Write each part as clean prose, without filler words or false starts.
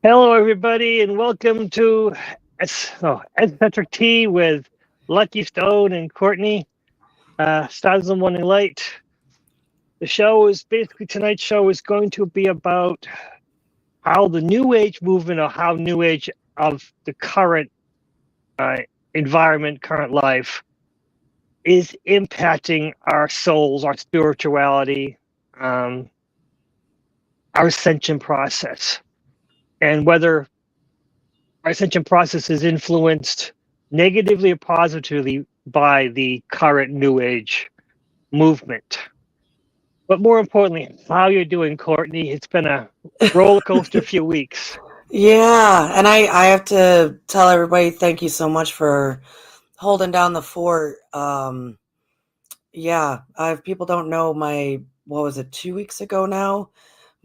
Hello, everybody, and welcome to Eccentric Tea with Lucky Stone and Courtney. Stars of Morning Light. The show is basically tonight's show is going to be about how the New Age movement, or how New Age of the current environment, current life, is impacting our souls, our spirituality, our ascension process, and whether our ascension process is influenced negatively or positively by the current New Age movement. But more importantly, how you're doing, Courtney. It's been a roller coaster few weeks. Yeah, and I have to tell everybody thank you so much for holding down the fort. People don't know what was it, 2 weeks ago now?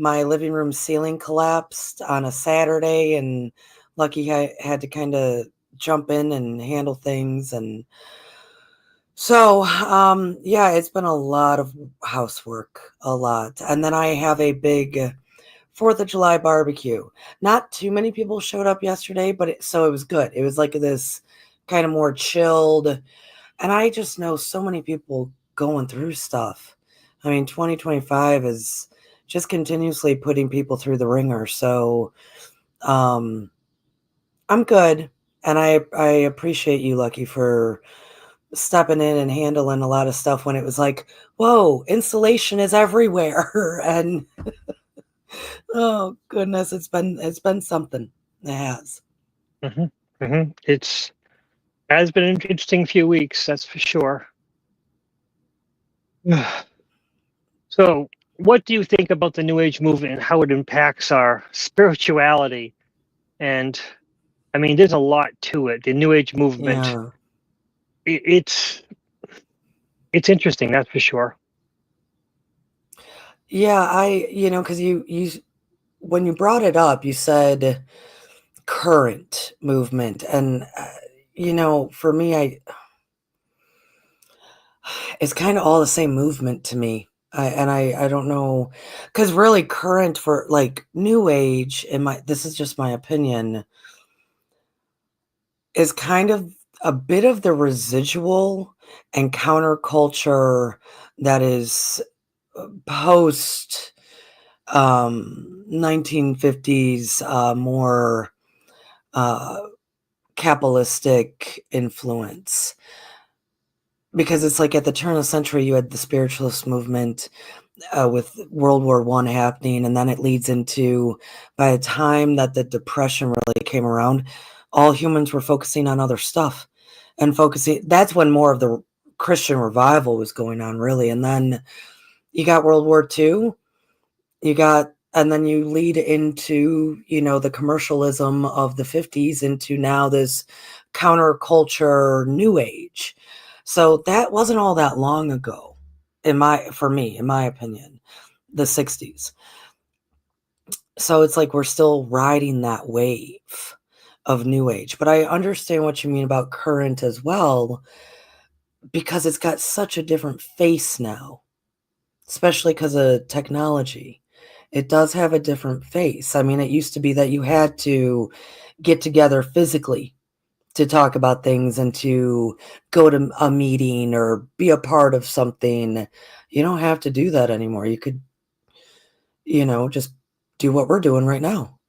My living room ceiling collapsed on a Saturday, and Lucky had to kind of jump in and handle things. And so, it's been a lot of housework, a lot. And then I have a big 4th of July barbecue. Not too many people showed up yesterday, but it was good. It was like this kind of more chilled. And I just know so many people going through stuff. I mean, 2025 is just continuously putting people through the ringer. So I'm good. And I appreciate you, Lucky, for stepping in and handling a lot of stuff when it was like, whoa, insulation is everywhere. And oh goodness, it's been something. It has. It's has been an interesting few weeks, that's for sure. So, what do you think about the New Age movement and how it impacts our spirituality? And I mean, there's a lot to it. The New Age movement. Yeah. It's interesting, that's for sure. Yeah, because you when you brought it up, you said current movement, and for me, it's kind of all the same movement to me. I don't know, because really current for like New Age, this is just my opinion, is kind of a bit of the residual and counterculture that is post 1950s, more capitalistic influence, because it's like at the turn of the century you had the spiritualist movement, with World War I happening, and then it leads into, by the time that the Depression really came around, all humans were focusing on other stuff and that's when more of the Christian revival was going on, really. And then you got World War II, and then you lead into, the commercialism of the 50s into now this counterculture New Age. So that wasn't all that long ago, in my opinion, the 60s. So it's like we're still riding that wave of New Age. But I understand what you mean about current as well, because it's got such a different face now, especially because of technology. It does have a different face. I mean, it used to be that you had to get together physically to talk about things and to go to a meeting or be a part of something. You don't have to do that anymore. You could, just do what we're doing right now.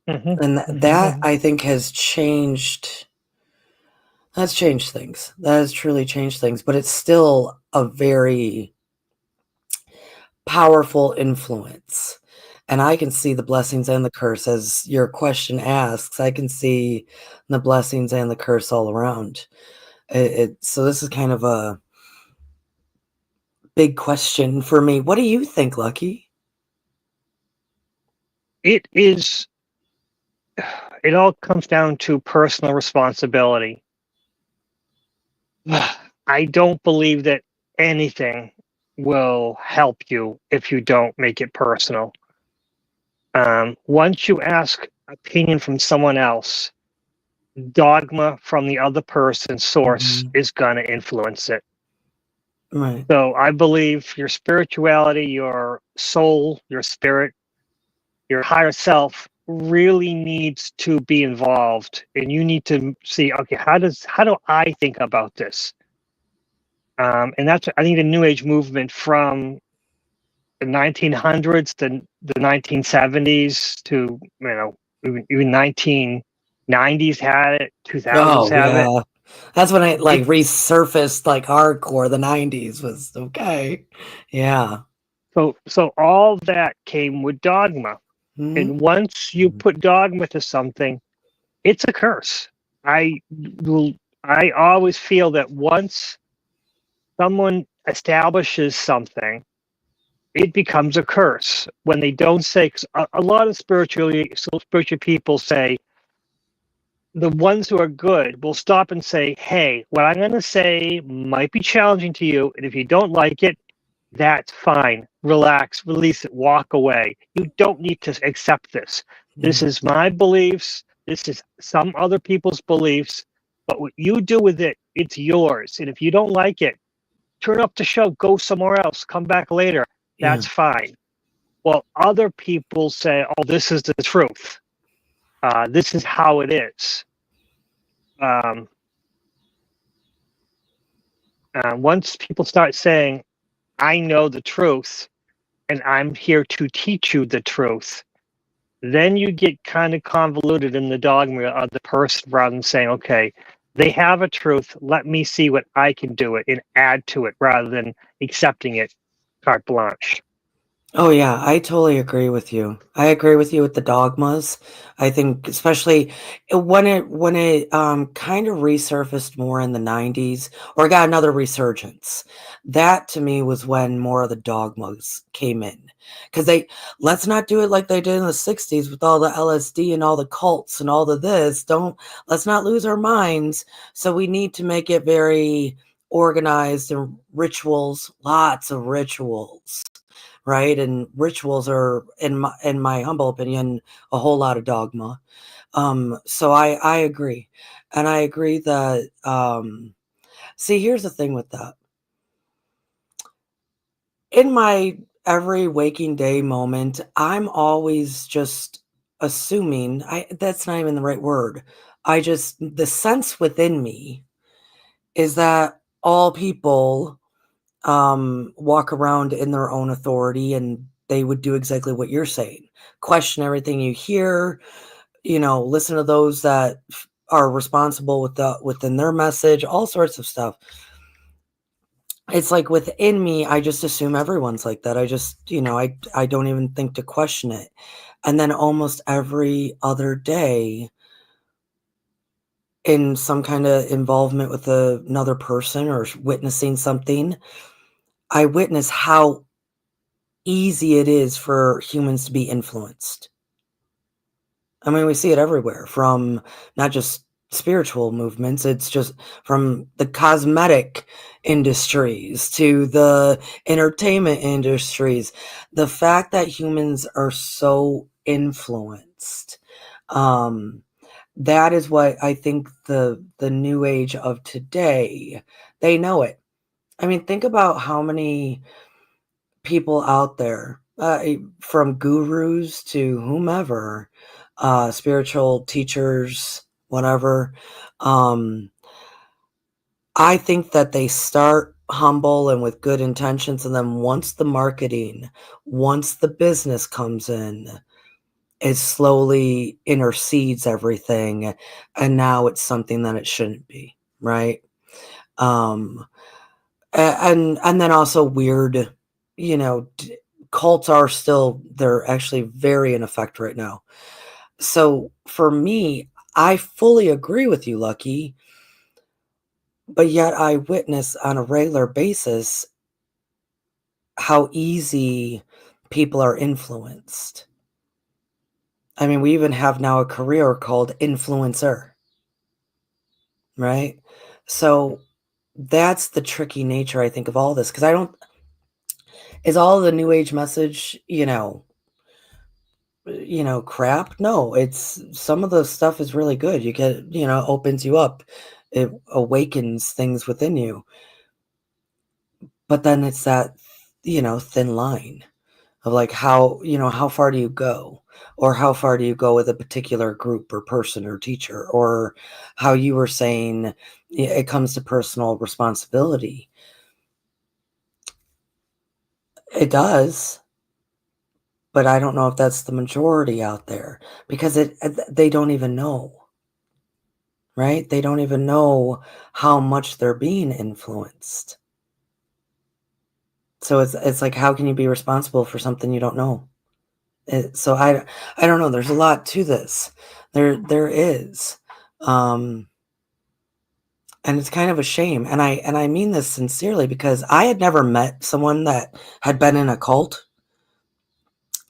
And that I think has changed. That's changed things. That has truly changed things, but it's still a very powerful influence. And I can see the blessings and the curse, as your question asks. I can see the blessings and the curse all around. So this is kind of a big question for me. What do you think, Lucky? It all comes down to personal responsibility. I don't believe that anything will help you if you don't make it personal. Once you ask opinion from someone else, dogma from the other person's source is going to influence it. Right. So I believe your spirituality, your soul, your spirit, your higher self really needs to be involved, and you need to see, okay, how do I think about this? And that's, I think, the New Age movement from the 1900s to the 1970s to, even 1990s had it, 2000s Oh have it. yeah, that's when it like It resurfaced like hardcore. The '90s was okay. Yeah. so all that came with dogma, Hmm. and once you put dogma to something, it's a curse. I I always feel that once someone establishes something, it becomes a curse when they don't say. 'Cause a lot of spiritual people say, the ones who are good will stop and say, "Hey, what I'm going to say might be challenging to you, and if you don't like it, that's fine. Relax, release it, walk away. You don't need to accept this. This is my beliefs. This is some other people's beliefs. But what you do with it, it's yours. And if you don't like it, turn up the show, go somewhere else, come back later. Yeah. That's fine." Well, other people say, "Oh, this is the truth. This is how it is." Um, Once people start saying, "I know the truth, and I'm here to teach you the truth," then you get kind of convoluted in the dogma of the person rather than saying, "Okay, they have a truth. Let me see what I can do it and add to it," rather than accepting it carte blanche. Oh yeah, I totally agree with you. I agree with you with the dogmas. I think especially when it kind of resurfaced more in the '90s or got another resurgence. That to me was when more of the dogmas came in. Cuz they let's not do it like they did in the '60s with all the LSD and all the cults and all the this. Don't let's not lose our minds. So we need to make it very organized and rituals, lots of rituals, right? And rituals are, in my humble opinion, a whole lot of dogma. So I agree, and I agree that see, here's the thing with that. In my every waking day moment, I'm always just assuming I that's not even the right word. I just the sense within me is that all people walk around in their own authority and they would do exactly what you're saying. Question everything you hear, listen to those that are responsible within their message, all sorts of stuff. It's like within me, I just assume everyone's like that. I just, I don't even think to question it. And then almost every other day in some kind of involvement with another person or witnessing something, I witness how easy it is for humans to be influenced. I mean, we see it everywhere from not just spiritual movements, it's just from the cosmetic industries to the entertainment industries. The fact that humans are so influenced, um, that is what I think the new age of today, they know it. I mean, think about how many people out there, from gurus to whomever, spiritual teachers, whatever. Um, I think that they start humble and with good intentions, and then once the marketing, once the business comes in, it slowly intercedes everything, and now it's something that it shouldn't be, right? Um, and then also weird, you know, cults are still they're actually very in effect right now. So for me, I fully agree with you, Lucky, but yet I witness on a regular basis how easy people are influenced. I mean, we even have now a career called influencer, right? So that's the tricky nature, I think, of all this. Because I don't, is all the new age message, crap? No, it's some of the stuff is really good. You get, opens you up. It awakens things within you. But then it's that, thin line. of like how far do you go, or how far do you go with a particular group or person or teacher, or how you were saying it comes to personal responsibility. It does, but I don't know if that's the majority out there, because they don't even know, right? They don't even know how much they're being influenced. So it's like, how can you be responsible for something you don't know? So I don't know. There's a lot to this. There is, and it's kind of a shame. And I mean this sincerely, because I had never met someone that had been in a cult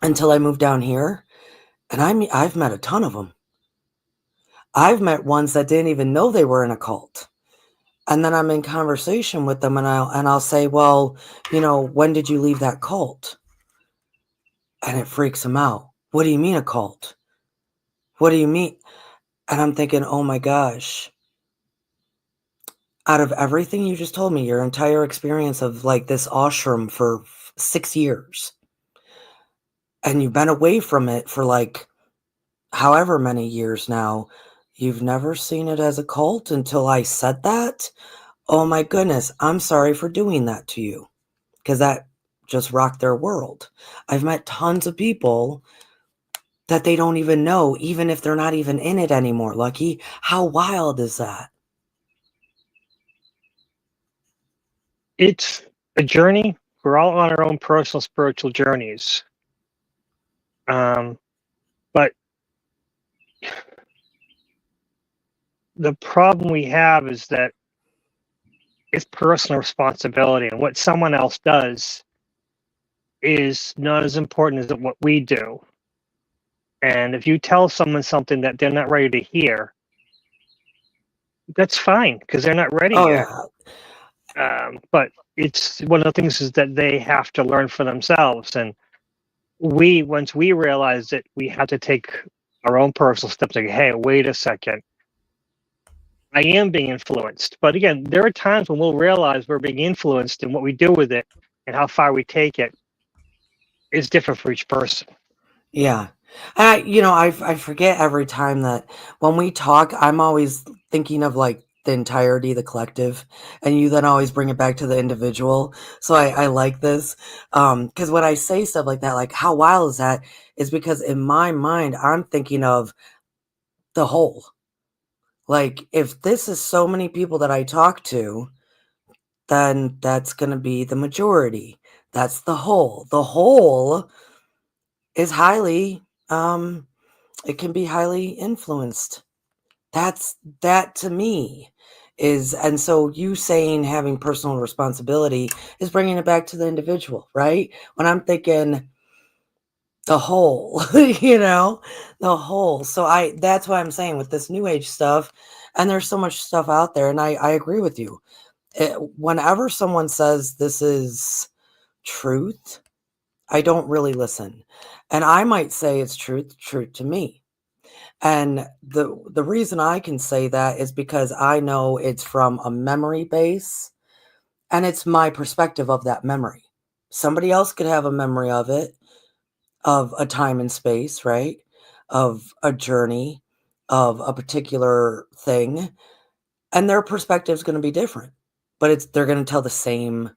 until I moved down here, and I've met a ton of them. I've met ones that didn't even know they were in a cult. And then I'm in conversation with them, and I'll say, well, when did you leave that cult? And it freaks them out. What do you mean a cult? What do you mean? And I'm thinking, oh my gosh, out of everything you just told me, your entire experience of like this ashram for 6 years, and you've been away from it for like however many years now, you've never seen it as a cult until I said that? Oh my goodness, I'm sorry for doing that to you, because that just rocked their world. I've met tons of people that they don't even know, even if they're not even in it anymore. Lucky, how wild is that? It's a journey. We're all on our own personal spiritual journeys. But the problem we have is that it's personal responsibility, and what someone else does is not as important as what we do. And if you tell someone something that they're not ready to hear, that's fine, because they're not ready Oh yet. yeah. But it's one of the things is that they have to learn for themselves. And once we realize it, we have to take our own personal steps. Like, hey, wait a second, I am being influenced. But again, there are times when we'll realize we're being influenced, and what we do with it and how far we take it is different for each person. Yeah. I forget every time that when we talk, I'm always thinking of like the entirety, the collective, and you then always bring it back to the individual. So I like this. Because when I say stuff like that, like how wild is that, is because in my mind, I'm thinking of the whole. Like, if this is so many people that I talk to, then that's going to be the majority. That's the whole. The whole is highly, it can be highly influenced. That to me is, and so you saying having personal responsibility is bringing it back to the individual, right? When I'm thinking the whole, the whole. So that's why I'm saying with this new age stuff, and there's so much stuff out there, and I agree with you. Whenever someone says this is truth, I don't really listen. And I might say it's truth to me. And the reason I can say that is because I know it's from a memory base, and it's my perspective of that memory. Somebody else could have a memory of it, of a time and space, right? Of a journey, of a particular thing, and their perspective is going to be different. But they're going to tell the same,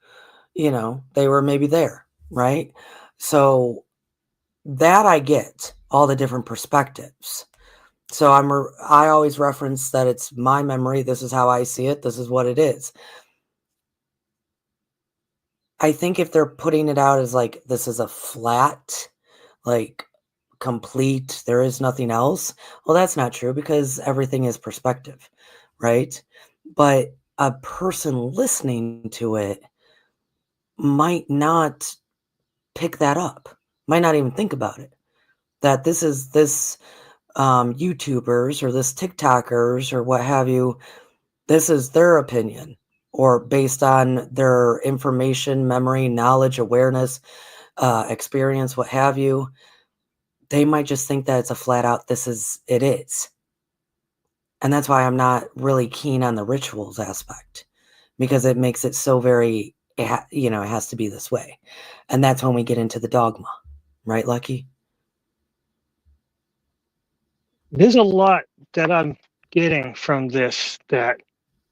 they were maybe there, right? So that I get all the different perspectives. So I always reference that it's my memory. This is how I see it. This is what it is. I think if they're putting it out as like, this is a flat, like complete, there is nothing else. Well, that's not true, because everything is perspective, right? But a person listening to it might not pick that up, might not even think about it. That this YouTubers or this TikTokers or what have you, this is their opinion, or based on their information, memory, knowledge, awareness, experience, what have you. They might just think that it's a flat out, it is. And that's why I'm not really keen on the rituals aspect, because it makes it so very, it has to be this way. And that's when we get into the dogma. Right, Lucky? There's a lot that I'm getting from this that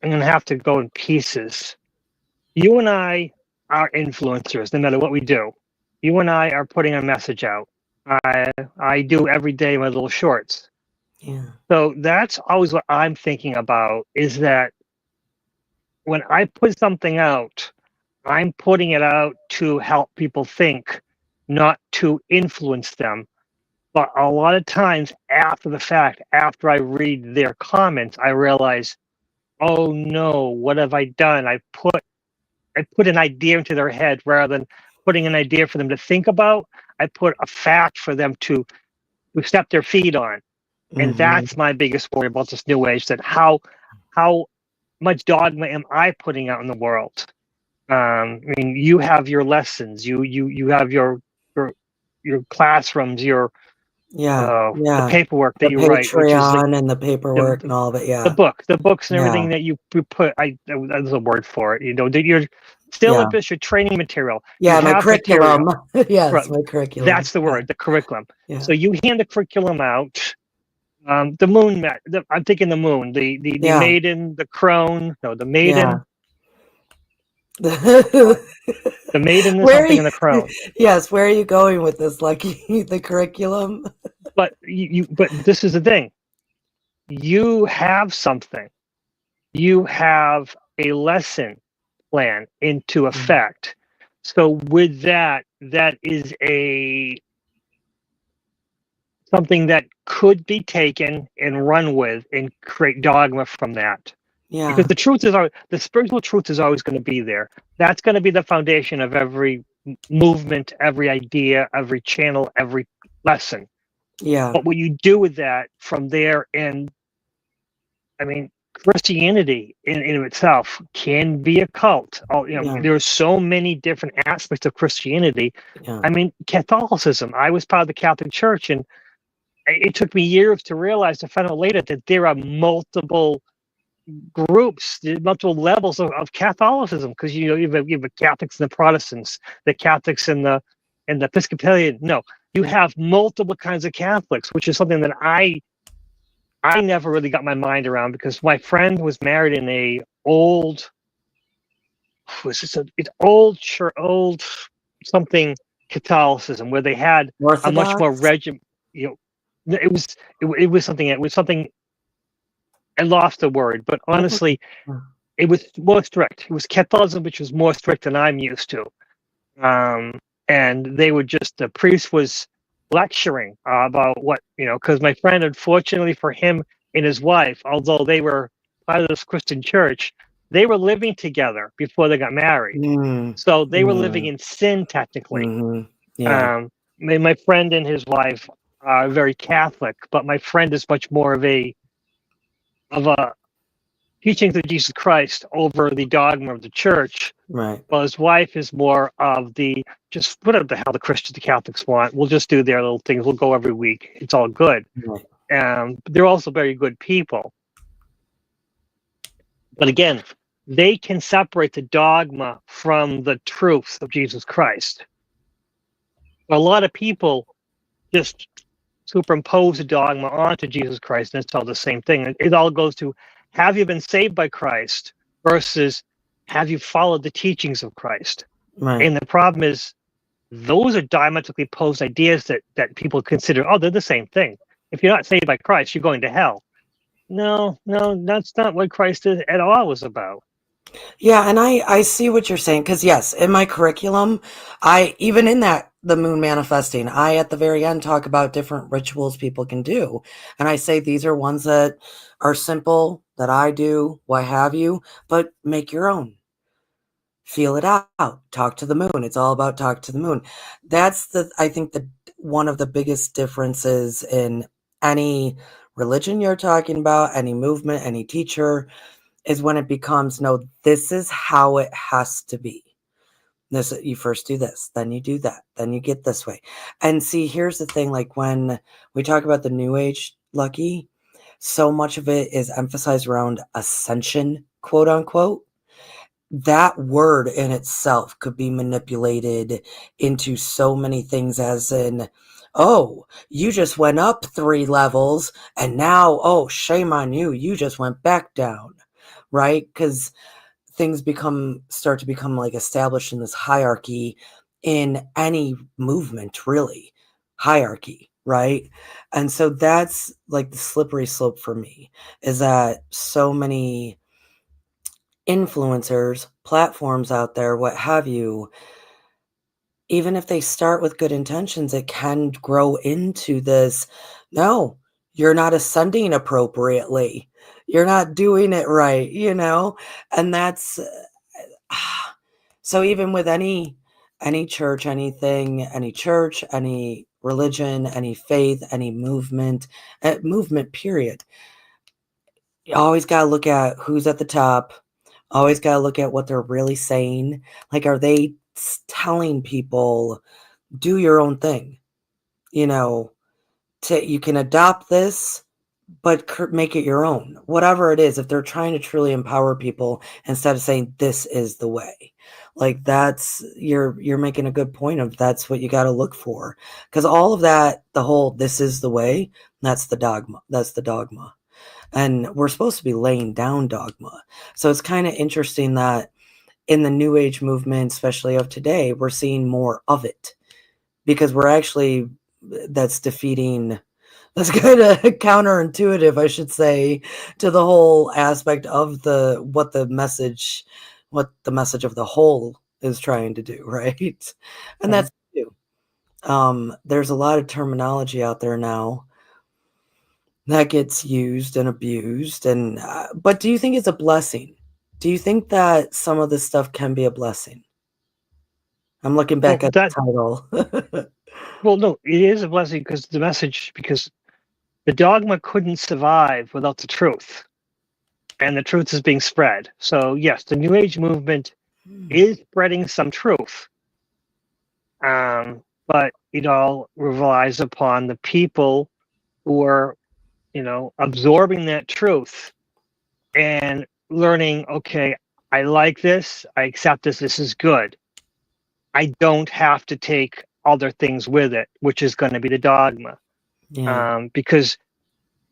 I'm going to have to go in pieces. You and I are influencers, no matter what we do. You and I are putting a message out. I do every day my little shorts. Yeah. So that's always what I'm thinking about, is that when I put something out, I'm putting it out to help people think, not to influence them. But a lot of times after the fact, after I read their comments, I realize, oh no, what have I done? I put an idea into their head rather than putting an idea for them to think about. I put a fact for them to step their feet on. And Mm-hmm. that's my biggest worry about this new age, that how much dogma am I putting out in the world? I mean, you have your lessons, you have your your classrooms, your Yeah. the Yeah. paperwork that The you write, which is like Patreon and the paperwork and all of it. Yeah. the books and Yeah. everything that you put. There's a word for it. You know, that your Yeah. syllabus, your training material. You Yeah. My have curriculum. material. Yes. Right. My curriculum. That's the Yeah. word, the curriculum. Yeah. So you hand the curriculum out. The moon, I'm thinking the moon, the Yeah. maiden, the crone, no, the Yeah. maiden, the maiden is Where are something you, in the crone. yes, where are you going with this, Lucky? The curriculum? But but this is the thing. You have something. You have a lesson plan into Mm. effect. So with that, that is a something that could be taken and run with and create dogma from that. Because Yeah. the truth is always, the spiritual truth is always going to be there. That's going to be the foundation of every movement, every idea, every channel, every lesson. Yeah. But what you do with that from there, and I mean, Christianity in itself can be a cult. Oh, you know, Yeah. there are so many different aspects of Christianity. Yeah. I mean, Catholicism. I was part of the Catholic Church, and it took me years to realize, to find out later, that there are multiple groups, multiple levels of Catholicism. Because you have the Catholics and the Protestants, the Catholics and the Episcopalian. No, you have multiple kinds of Catholics, which is something that I never really got my mind around, because my friend was married in a old, was this it's old something Catholicism, where they had a much more Orthodox? you know, it was something. I lost the word, but That's okay. honestly, it was more strict. It was Catholicism, which was more strict than I'm used to. And they would just, the priest was lecturing about what, because my friend, unfortunately for him and his wife, although they were part of this Christian church, they were living together before they got married. Mm. So they were living Mm. in sin, technically. Mm-hmm. Yeah. My friend and his wife are very Catholic, but my friend is much more of a teachings of Jesus Christ over the dogma of the church. Right. Well, his wife is more of the, just whatever the hell the Christians, the Catholics want. We'll just do their little things. We'll go every week. It's all good. Right. They're also very good people. But again, they can separate the dogma from the truths of Jesus Christ. A lot of people just superimpose the dogma onto Jesus Christ, and it's all the same thing. It all goes to, have you been saved by Christ versus have you followed the teachings of Christ? Right. And the problem is, those are diametrically opposed ideas that people consider, oh, they're the same thing. If you're not saved by Christ, you're going to hell. No, that's not what Christ is at all was about. Yeah, and I see what you're saying, because yes, in my curriculum, I even in that the moon manifesting, I at the very end talk about different rituals people can do, and I say these are ones that are simple that I do, what have you, but make your own. Feel it out. Talk to the moon. It's all about talk to the moon. That's I think the one of the biggest differences in any religion you're talking about, any movement, any teacher, is when it becomes, no, this is how it has to be. This, you first do this, then you do that, then you get this way. And see, here's the thing, like when we talk about the new age, Lucky, so much of it is emphasized around ascension, quote unquote. that word in itself could be manipulated into so many things, as in, oh, you just went up 3 levels and now, oh, shame on you, you just went back down, right? Because things start to become like established in this hierarchy in any movement, really. Hierarchy, right? And so that's like the slippery slope for me, is that so many influencers, platforms out there, what have you, even if they start with good intentions, it can grow into this, no, you're not ascending appropriately. You're not doing it right, And that's so even with any church, anything, any church, any religion, any faith, any movement period, you always got to look at who's at the top. Always got to look at what they're really saying. Like, are they telling people, do your own thing? You can adopt this, but make it your own. Whatever it is, if they're trying to truly empower people instead of saying this is the way, like that's you're making a good point of that's what you got to look for, because all of that, the whole this is the way, that's the dogma. That's the dogma. And we're supposed to be laying down dogma. So it's kind of interesting that in the New Age movement, especially of today, we're seeing more of it, because we're actually, that's defeating, that's kind of counterintuitive, I should say, to the whole aspect of what the message of the whole is trying to do, right? And that's too. There's a lot of terminology out there now that gets used and abused, and but do you think it's a blessing? Do you think that some of this stuff can be a blessing? I'm looking Well, back at the title. well, no, it is a blessing because because the dogma couldn't survive without the truth, and the truth is being spread. So yes, the New Age movement is spreading some truth, but it all relies upon the people who are, absorbing that truth and learning. Okay, I like this. I accept this. This is good. I don't have to take other things with it, which is going to be the dogma. Yeah. Because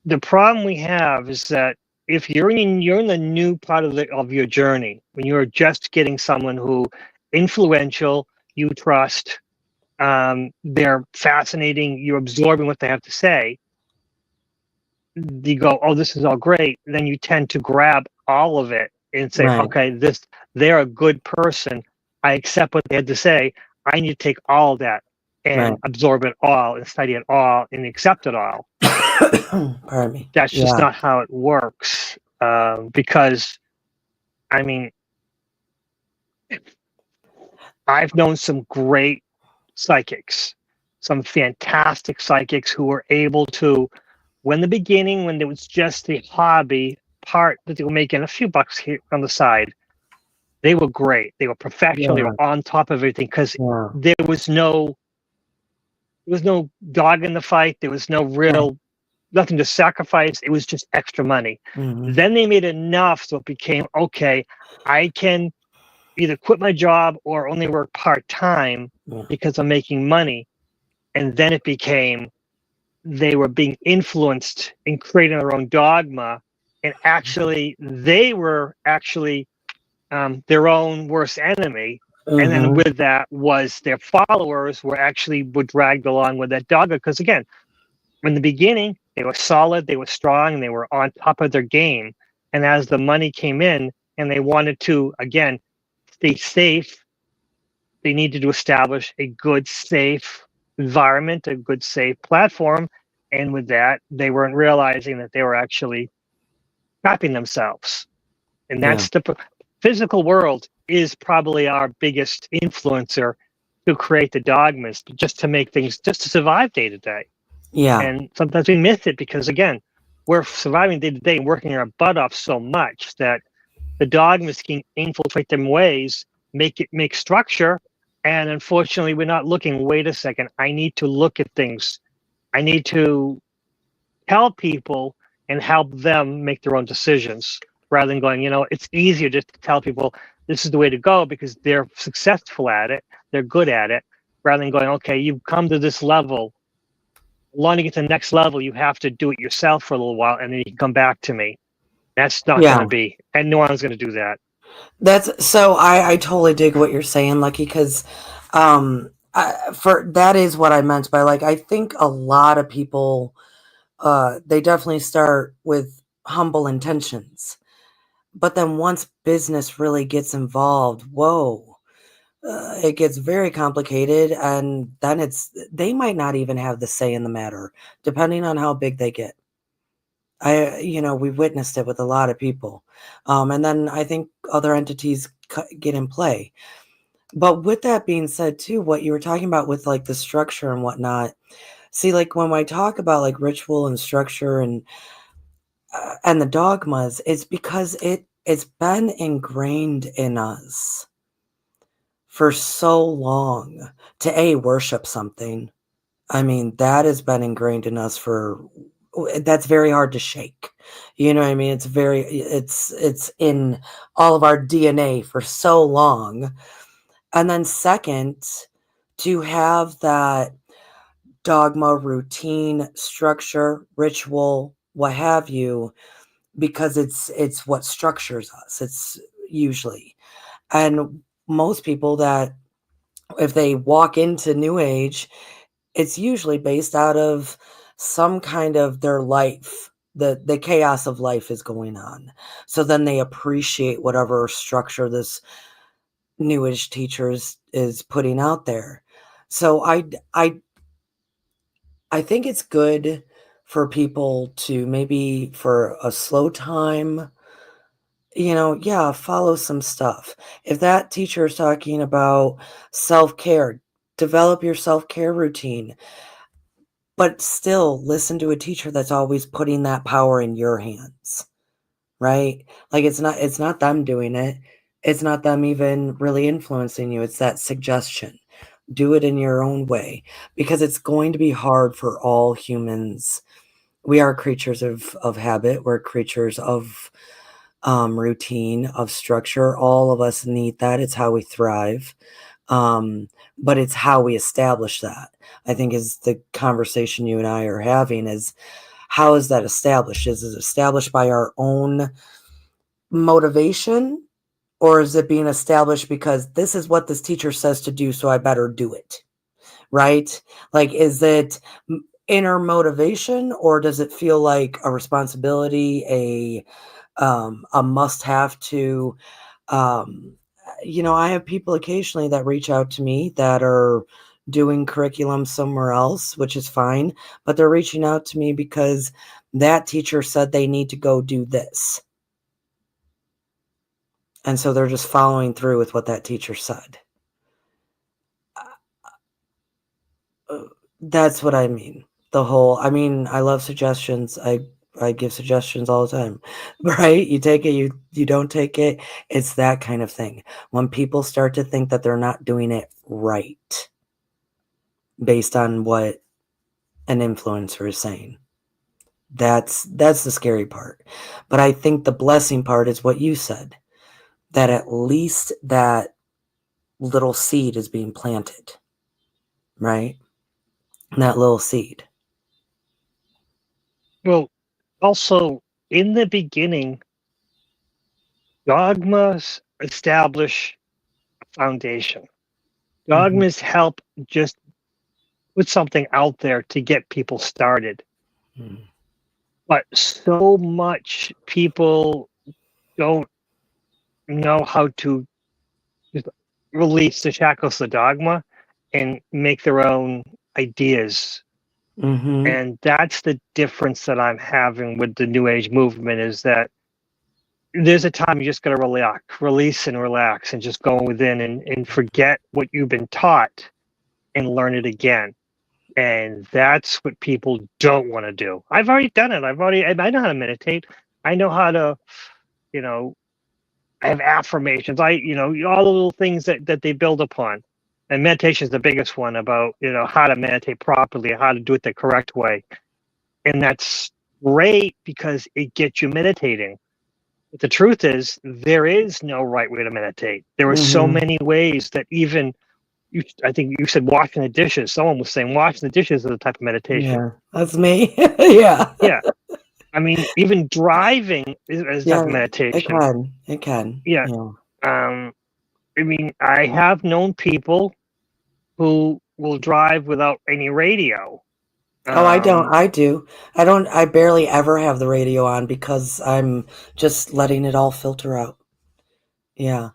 the problem we have is that if you're in the new part of your journey, when you're just getting someone who influential, you trust, they're fascinating, you're absorbing what they have to say, you go, oh, this is all great. Then you tend to grab all of it and say, Right. okay, they're a good person. I accept what they had to say. I need to take all of that and Right. absorb it all and study it all and accept it all. Pardon me. That's just Yeah. not how it works. Because, I mean, I've known some great psychics, some fantastic psychics who were able to, when there was just the hobby part that they were making a few bucks here on the side, they were great. They were professional. They Yeah. were on top of everything because Yeah. there was no dog in the fight. There was no Right. nothing to sacrifice. It was just extra money. Mm-hmm. Then they made enough so it became, okay, I can either quit my job or only work part-time Yeah. because I'm making money. And then it became, they were being influenced in creating their own dogma. And actually, they were actually their own worst enemy. And then Mm-hmm. with that was their followers were dragged along with that dogma. Because again, in the beginning, they were solid, they were strong, and they were on top of their game. And as the money came in and they wanted to, again, stay safe, they needed to establish a good, safe environment, a good, safe platform. And with that, they weren't realizing that they were actually trapping themselves. And Yeah. that's the physical world is probably our biggest influencer to create the dogmas, just to make things, just to survive day to day. Yeah. And sometimes we miss it because, again, we're surviving day to day and working our butt off so much that the dogmas can infiltrate them ways, make structure. And unfortunately, we're not looking, wait a second, I need to look at things. I need to tell people and help them make their own decisions rather than going, it's easier just to tell people, this is the way to go because they're successful at it, they're good at it, rather than going, okay, you've come to this level. Want to get to the next level, you have to do it yourself for a little while, and then you can come back to me. That's not going Yeah. to be, and no one's going to do that. That's so I totally dig what you're saying, Lucky, because for that is what I meant by like I think a lot of people they definitely start with humble intentions. But then once business really gets involved, whoa, it gets very complicated, and then they might not even have the say in the matter, depending on how big they get. We've witnessed it with a lot of people, and then I think other entities get in play. But with that being said, too, what you were talking about with like the structure and whatnot, see, like when I talk about like ritual and structure and the dogmas, it's because it's been ingrained in us for so long to worship something. I mean, that has been ingrained in us that's very hard to shake. You know what I mean? It's in all of our DNA for so long. And then second, to have that dogma, routine, structure, ritual, what have you, because it's what structures us. It's usually. And most people that if they walk into New Age, it's usually based out of some kind of their life. The chaos of life is going on. So then they appreciate whatever structure this New Age teacher is putting out there. So I think it's good for people to maybe for a slow time, follow some stuff. If that teacher is talking about self-care, develop your self-care routine, but still listen to a teacher that's always putting that power in your hands, right? Like it's not them doing it. It's not them even really influencing you. It's that suggestion. Do it in your own way because it's going to be hard for all humans. We are creatures of habit. We're creatures of routine, of structure. All of us need that. It's how we thrive. But it's how we establish that. I think is the conversation you and I are having is how is that established? Is it established by our own motivation, or is it being established because this is what this teacher says to do, so I better do it? Right? Like, is it inner motivation, or does it feel like a responsibility, a must-have to? I have people occasionally that reach out to me that are doing curriculum somewhere else, which is fine, but they're reaching out to me because that teacher said they need to go do this. And so they're just following through with what that teacher said. That's what I mean. I love suggestions. I give suggestions all the time, right? You take it, you don't take it. It's that kind of thing. When people start to think that they're not doing it right based on what an influencer is saying, that's the scary part. But I think the blessing part is what you said, that at least that little seed is being planted, right? That little seed. Well, also in the beginning, dogmas establish a foundation. Dogmas help just put something out there to get people started. Mm-hmm. But so much people don't know how to just release the shackles of the dogma and make their own ideas. Mm-hmm. And that's the difference that I'm having with the New Age movement is that there's a time you just got to release and relax and just go within and forget what you've been taught and learn it again. And that's what people don't want to do. I've already done it. I know how to meditate. I know how to, I have affirmations. All the little things that they build upon. And meditation is the biggest one about, how to meditate properly, how to do it the correct way. And that's great because it gets you meditating. But the truth is, there is no right way to meditate. There are so Hmm. many ways that even you, I think you said washing the dishes. Someone was saying washing the dishes is a type of meditation. Yeah, that's me. Yeah. Yeah. I mean, even driving is a type Yeah, of it meditation. can. It can. Yeah. Yeah. Um, I mean, I have known people who will drive without any radio. Oh, I don't. Um, I do. I don't. I barely ever have the radio on because I'm just letting it all filter out. Yeah.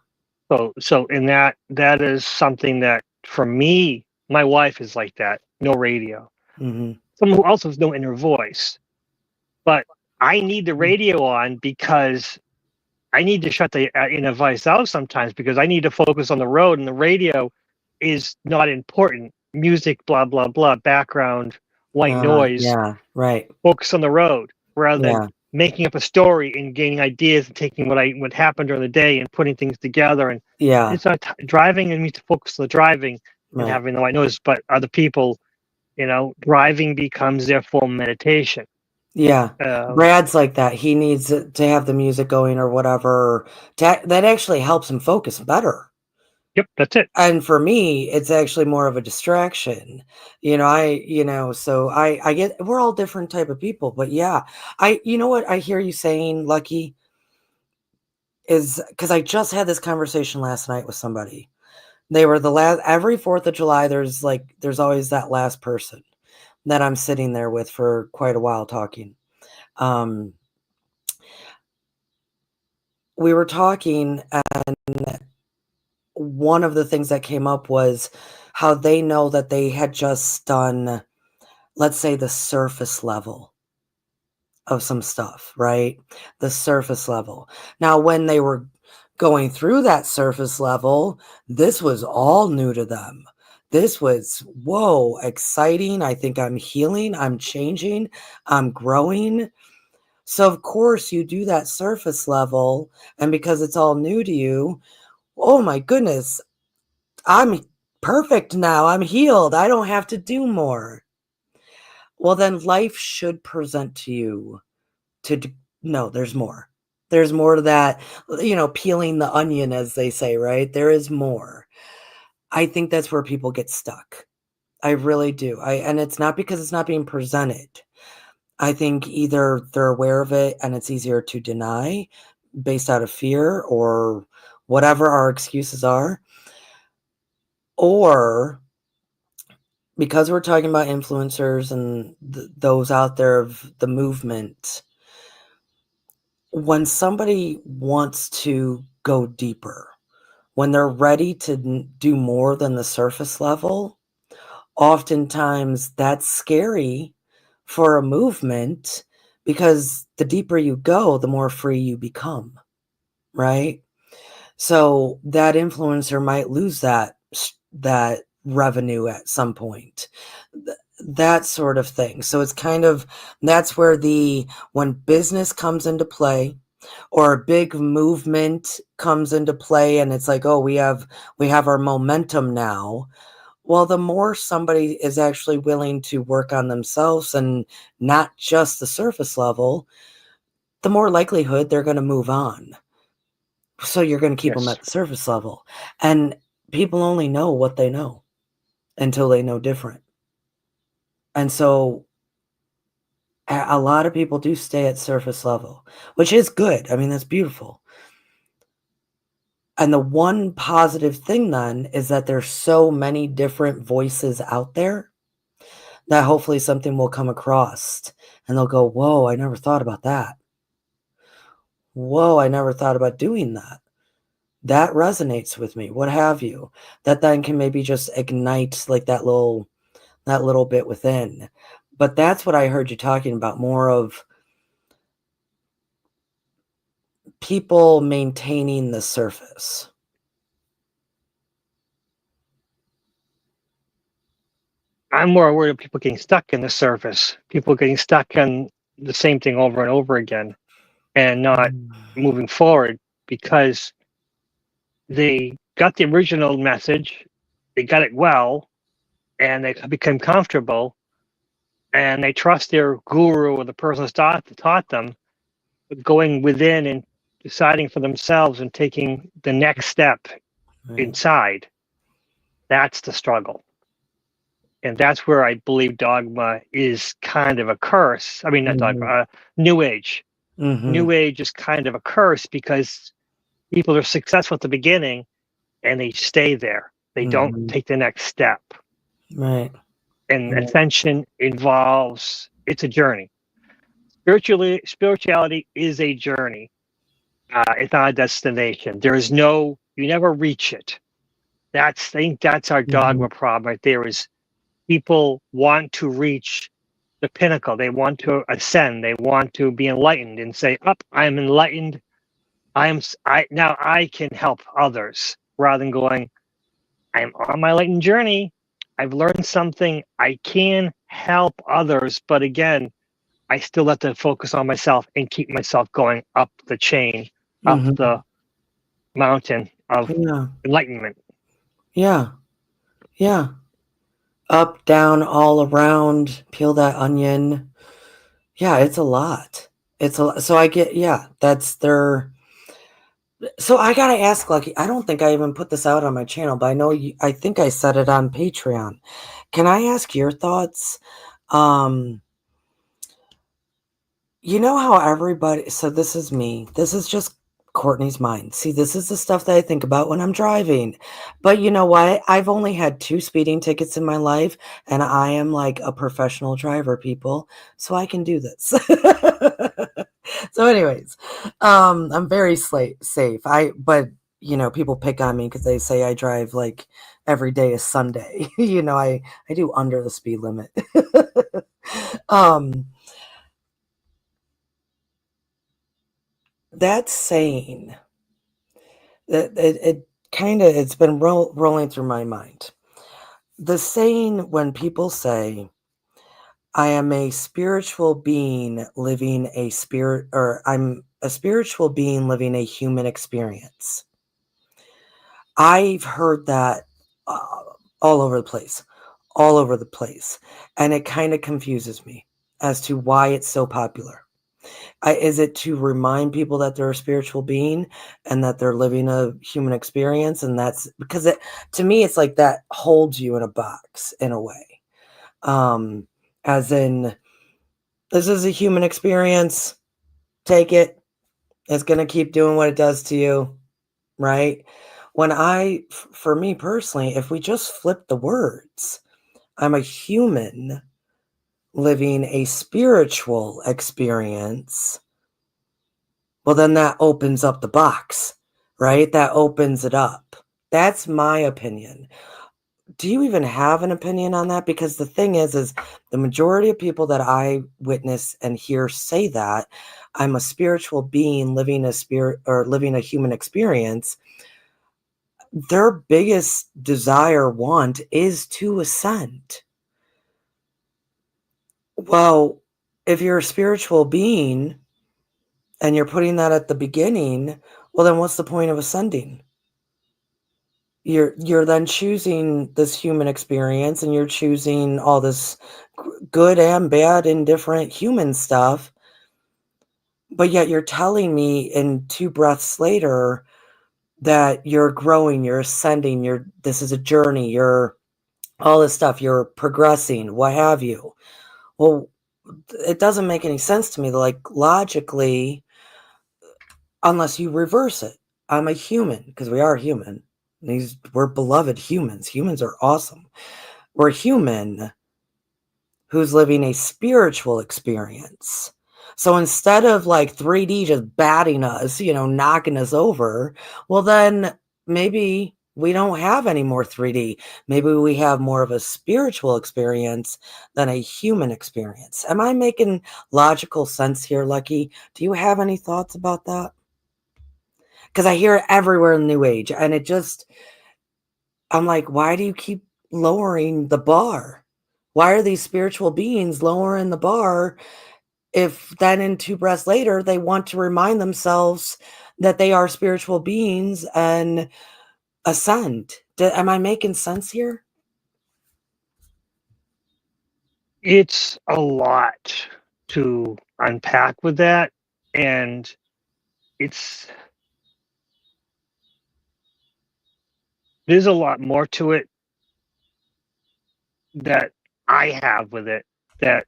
so in that is something that for me, my wife is like that. No radio. Hmm. Someone who also has no inner voice. But I need the radio on because I need to shut the inner voice out sometimes because I need to focus on the road, and the radio is not important. Music, blah blah blah, background, white noise. Yeah. Right. Focus on the road rather than Yeah. making up a story and gaining ideas and taking what happened during the day and putting things together. And Yeah. it's not driving and me to focus on the driving and Right. having the white noise, but other people, driving becomes their form of meditation. Yeah. Um, Brad's like that. He needs to have the music going or whatever. That actually helps him focus better. yep, that's it. And for me, it's actually more of a distraction. So I get, we're all different type of people, but yeah, you know what I hear you saying, Lucky, is because I just had this conversation last night with somebody. They were the last, every 4th of July, there's always that last person that I'm sitting there with for quite a while talking. Um, we were talking, and one of the things that came up was how they know that they had just done, let's say, the surface level of some stuff, right? The surface level. Now, when they were going through that surface level, this was all new to them. This was, whoa, exciting. I think I'm healing, I'm changing, I'm growing. So, of course, you do that surface level, and because it's all new to you, oh my goodness, I'm perfect now. I'm healed. I don't have to do more. Well, then life should present to you no, there's more. There's more to that, peeling the onion, as they say, right? There is more. I think that's where people get stuck. I really do. And it's not because it's not being presented. I think either they're aware of it and it's easier to deny based out of fear or whatever our excuses are, or because we're talking about influencers and those out there of the movement, when somebody wants to go deeper, when they're ready to do more than the surface level, oftentimes that's scary for a movement because the deeper you go, the more free you become, right? So that influencer might lose that revenue at some point. That sort of thing. So it's kind of, that's where when business comes into play or a big movement comes into play and it's like, oh, we have our momentum now. Well, the more somebody is actually willing to work on themselves and not just the surface level, the more likelihood they're going to move on. So you're going to keep them Yes. at the surface level. And people only know what they know until they know different. And so a lot of people do stay at surface level, which is good. I mean, that's beautiful. And the one positive thing then is that there's so many different voices out there that hopefully something will come across and they'll go, whoa, I never thought about that. Whoa, I never thought about doing that. That resonates with me, what have you. That then can maybe just ignite like that little bit within. But that's what I heard you talking about, more of people maintaining the surface. I'm more worried of people getting stuck in the surface, people getting stuck on the same thing over and over again and not Mm. moving forward because they got the original message, they got it well, and they become comfortable and they trust their guru or the person who taught them, going within and deciding for themselves and taking the next step inside, that's the struggle. And that's where I believe dogma is kind of a curse. I mean, not dogma, New Age. New Age is kind of a curse because people are successful at the beginning and they stay there. They don't take the next step. Right. And ascension involves, it's a journey. Spirituality is a journey. It's not a destination. There is no, you never reach it. I think that's our dogma problem right there, is people want to reach the pinnacle. They want to ascend. They want to be enlightened and say, "Up, I'm enlightened. Now I can help others," rather than going, "I'm on my enlightened journey. I've learned something. I can help others, but again, I still have to focus on myself and keep myself going up the chain, up the mountain of enlightenment." Yeah. Yeah. Up, down, all around, peel that onion. Yeah, it's a lot. It's a lot. So I get, that's their. So I gotta ask, Lucky, I don't think I even put this out on my channel, but I know I think I said it on Patreon. Can I ask your thoughts? You know how everybody, so this is me. This is just Courtney's mind. See, this is the stuff that I think about when I'm driving. But you know what? I've only had 2 speeding tickets in my life, and I am like a professional driver, people. So I can do this. So anyways, I'm very safe. But you know, people pick on me because they say I drive like every day is Sunday. You know, I do under the speed limit. That saying, that it kind of, it's been rolling through my mind. The saying when people say, I am a spiritual being living a spirit, or I'm a spiritual being living a human experience. I've heard that all over the place, and it kind of confuses me as to why it's so popular. Is it to remind people that they're a spiritual being and that they're living a human experience? And that's because to me, it's like that holds you in a box in a way. As in, this is a human experience. Take it. It's going to keep doing what it does to you. Right? For me personally, if we just flip the words, I'm a human living a spiritual experience. Well, then that opens up the box, right? That opens it up. That's my opinion. Do you even have an opinion on that? Because the thing is the majority of people that I witness and hear say that I'm a spiritual being living a human experience, their biggest desire, want, is to ascend. Well, if you're a spiritual being and you're putting that at the beginning, well, then what's the point of ascending? You're then choosing this human experience, and you're choosing all this good and bad and different human stuff, but yet you're telling me in 2 breaths later that you're growing, you're ascending, this is a journey, you're all this stuff, you're progressing, what have you. Well, it doesn't make any sense to me, like, logically, unless you reverse it. I'm a human, because we are human. We're beloved humans. Humans are awesome. We're human who's living a spiritual experience. So instead of like 3D just batting us, knocking us over, well, then maybe we don't have any more 3D. Maybe we have more of a spiritual experience than a human experience. Am I making logical sense here, Lucky? Do you have any thoughts about that? Because I hear it everywhere in the New Age, and I'm like, why do you keep lowering the bar? Why are these spiritual beings lowering the bar if then in 2 breaths later they want to remind themselves that they are spiritual beings and ascend? Am I making sense here? It's a lot to unpack with that. And there's a lot more to it that I have with it that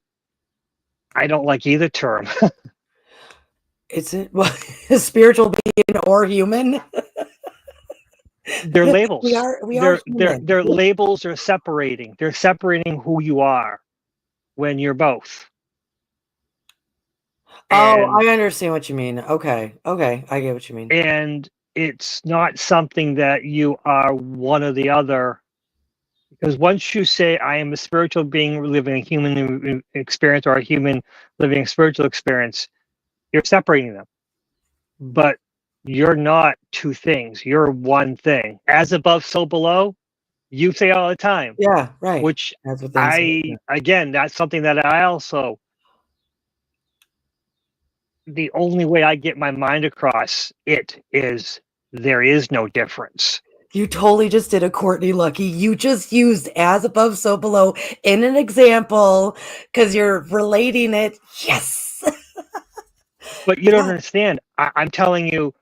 I don't like either term. Is it spiritual being or human? They're labels. We are human. They're labels are separating. They're separating who you are when you're both. Oh, And I understand what you mean. Okay. I get what you mean. and it's not something that you are one or the other, because once you say I am a spiritual being living a human experience or a human living a spiritual experience, you're separating them. But you're not two things. You're one thing. As above, so below. You say all the time, Yeah, right. which That's what they say. Yeah. again, that's something that I also, the only way I get my mind across it is there is no difference. You totally just did a Courtney Lucky. You just used as above, so below in an example because you're relating it. Yes. But you don't Yeah. understand. I'm telling you,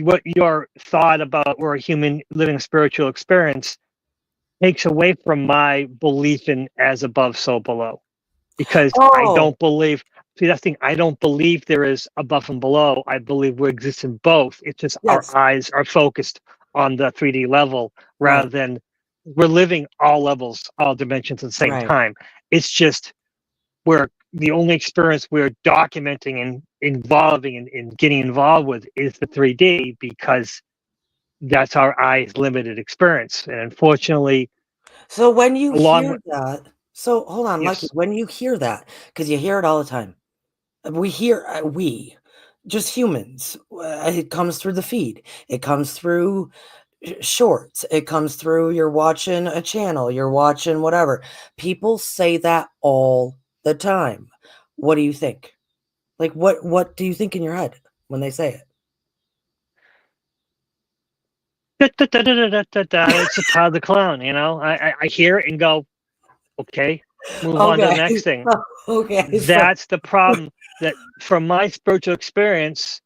what your thought about or a human living a spiritual experience takes away from my belief in as above, so below. Because I Oh, don't believe, see, that's the thing, I don't believe there is above and below. I believe we exist in both. It's just our yes. eyes are focused on the 3D level Right. rather than we're living all levels, all dimensions at the same Right. time. It's just we're the only experience we're documenting and involving and getting involved with is the 3D because that's our eyes limited experience. And unfortunately, So when you along hear with, that, so hold on, Lucky, yes, when you hear that, because you hear it all the time. We, just humans, it comes through the feed. It comes through shorts. It comes through you're watching a channel, you're watching whatever. People say that all the time. What do you think? Like what do you think in your head when they say it's a part of the clown, I hear it and go, okay, it? move on to the Okay. next thing. Okay. So That's the problem. That from my spiritual experience,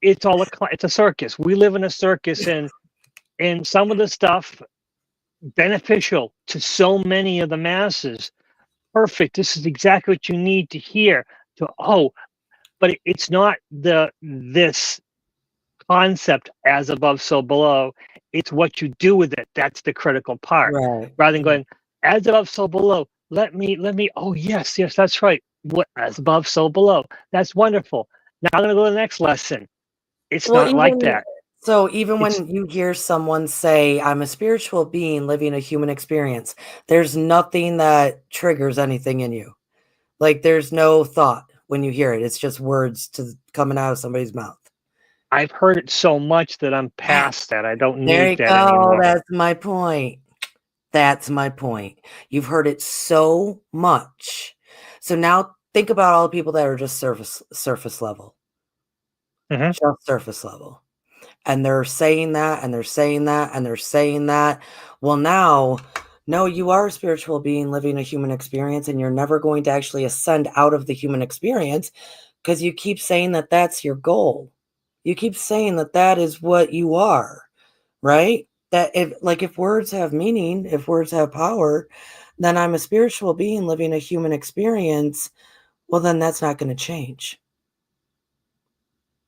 it's a circus. We live in a circus, and some of the stuff beneficial to so many of the masses. Perfect. This is exactly what you need to hear. But it's not this concept as above, so below. It's what you do with it. That's the critical part. right. Rather than going as above, so below. Let me. Oh yes, that's right. What as above, so below. That's wonderful. Now I'm gonna go to the next lesson. It's Well, not like even that. so, even It's when you hear someone say, I'm a spiritual being living a human experience, there's nothing that triggers anything in you. Like there's no thought when you hear it. It's just words coming out of somebody's mouth. I've heard it so much that I'm Ah, past that. I don't there need you that go. anymore. That's my point. That's my point. You've heard it so much. So now think about all the people that are just surface level, Hmm. just surface level. And they're saying that, and they're saying that, and they're saying that. Well, now, no, you are a spiritual being living a human experience, and you're never going to actually ascend out of the human experience because you keep saying that that's your goal. You keep saying that that is what you are, right? That if words have meaning, if words have power, then I'm a spiritual being living a human experience. Well, then that's not going to change.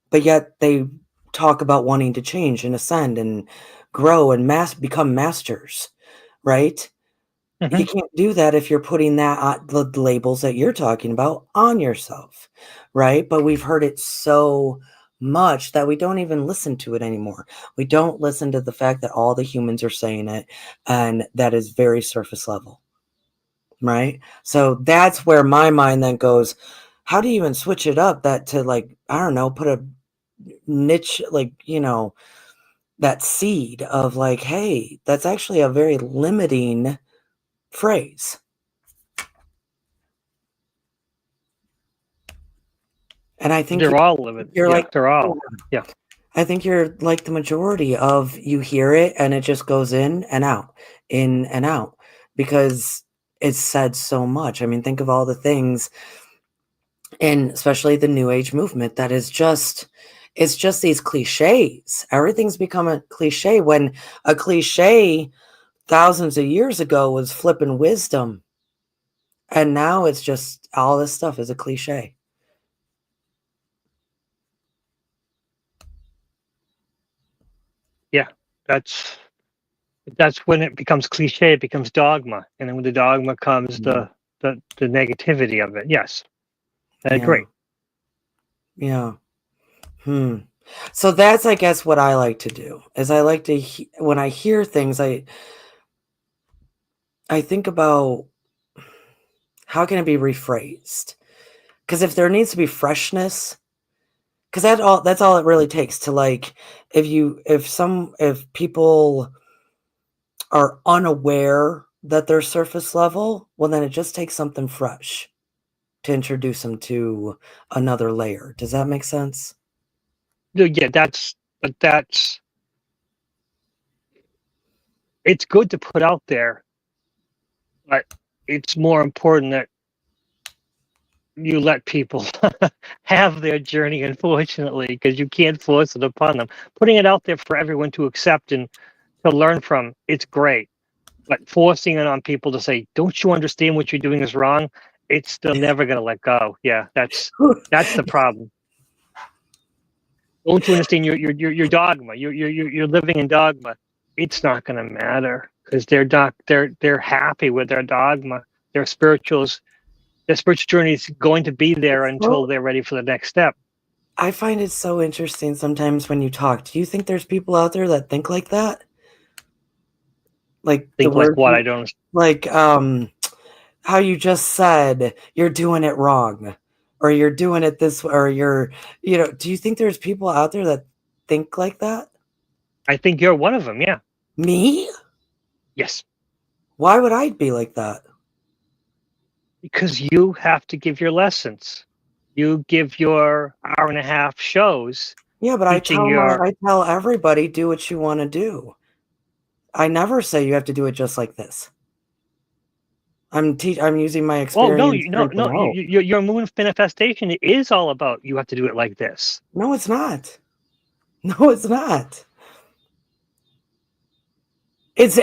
But yet they talk about wanting to change and ascend and grow and become masters, right? You Hmm. can't do that if you're putting that the labels that you're talking about on yourself, right? But we've heard it so much that we don't even listen to it anymore. We don't listen to the fact that all the humans are saying it, and that is very surface level, right? So that's where my mind then goes, how do you even switch it up that to, like, I don't know, put a niche, like, that seed of like, hey, that's actually a very limiting phrase. And I think They're all living. you're Yeah, like, they're all. Yeah. I think you're like the majority of, you hear it and it just goes in and out, because it's said so much. I mean, think of all the things and especially the New Age movement, that is just, it's just these cliches. Everything's become a cliche, when a cliche thousands of years ago was flipping wisdom. And now it's just all this stuff is a cliche. Yeah, that's when it becomes cliche. It becomes dogma, and then when the dogma comes the negativity of it. Yes, I Yeah. agree. Yeah. So that's, I guess, what I like to do is I like to, when I hear things, I think about how can it be rephrased? Because if there needs to be freshness, because that's all it really takes to, like, if people are unaware that they're surface level, well, then it just takes something fresh to introduce them to another layer. Does that make sense? Yeah, that's it's good to put out there, but it's more important that you let people have their journey, unfortunately, because you can't force it upon them. Putting it out there for everyone to accept and to learn from, it's great. But forcing it on people to say, "Don't you understand what you're doing is wrong?" It's still never going to let go. Yeah, that's the problem. Don't you understand your dogma? You're living in dogma. It's not going to matter because they're happy with their dogma. Their spirituals their spiritual journey is going to be there until Well, they're ready for the next step. I find it so interesting sometimes when you talk. Do you think there's people out there that think like that? Like the Think like word, what? I don't. like how you just said, you're doing it wrong, or you're doing it this way, or do you think there's people out there that think like that? I think you're one of them. Yeah. Me? Yes. Why would I be like that? Because you have to give your lessons. You give your hour and a half shows Yeah, but teaching your. I tell everybody, do what you want to do. I never say you have to do it just like this. I'm using my Oh no, experience, no, strength, and no! hope. Your moon manifestation is all about you have to do it like this. No, it's not. No, it's not. It's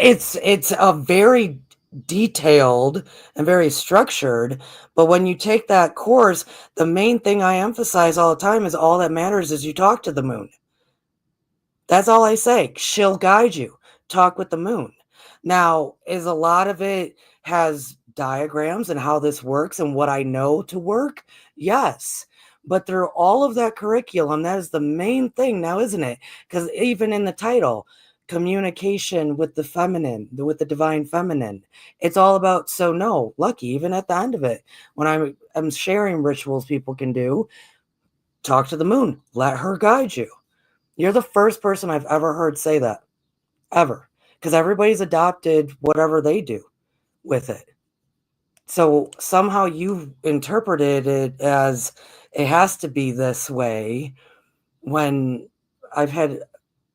a very detailed and very structured, but when you take that course, the main thing I emphasize all the time is all that matters is you talk to the moon. That's all I say. She'll guide you. Talk with the moon. Now, is a lot of it has diagrams and how this works and what I know to work? Yes. But through all of that curriculum, that is the main thing now, isn't it? Because even in the title, communication with the feminine, with the divine feminine, it's all about, so no, lucky, even at the end of it, when I'm sharing rituals people can do, talk to the moon, let her guide you. You're the first person I've ever heard say that, ever. Because everybody's adopted whatever they do with it. So somehow you've interpreted it as it has to be this way, when I've had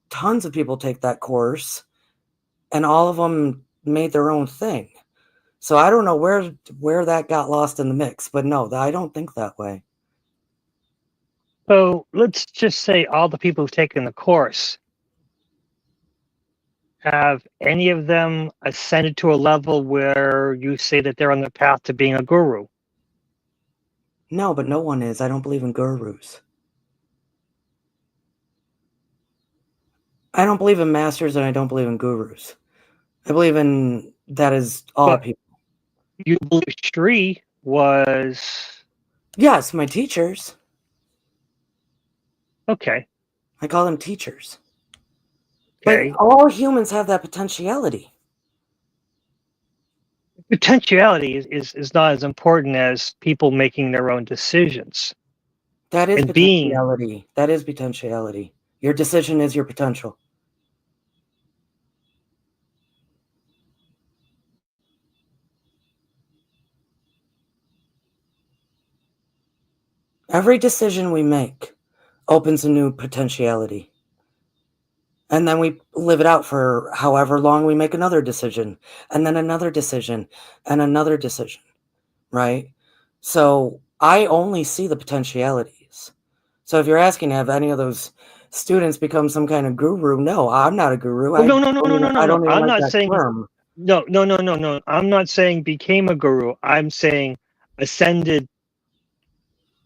tons of people take that course and all of them made their own thing. So I don't know where that got lost in the mix, but no, I don't think that way. So let's just say all the people who've taken the course, have any of them ascended to a level where you say that they're on the path to being a guru? No, but no one is. I don't believe in gurus. I don't believe in masters and I don't believe in gurus. I believe in that is all But people. you believe Shri was Yes, my teachers. okay. I call them teachers. But Okay. all humans have that potentiality. Potentiality is not as important as people making their own decisions That is and being. potentiality. That is potentiality. Your decision is your potential. Every decision we make opens a new potentiality. And then we live it out for however long we make another decision, and then another decision, and another decision, right? So I only see the potentialities. So if you're asking, have any of those students become some kind of guru? No, I'm not a guru. Well, no, no, no, no, no, no, I no. don't even I'm like not that saying term. no, no, no, no, no. I'm not saying became a guru. I'm saying ascended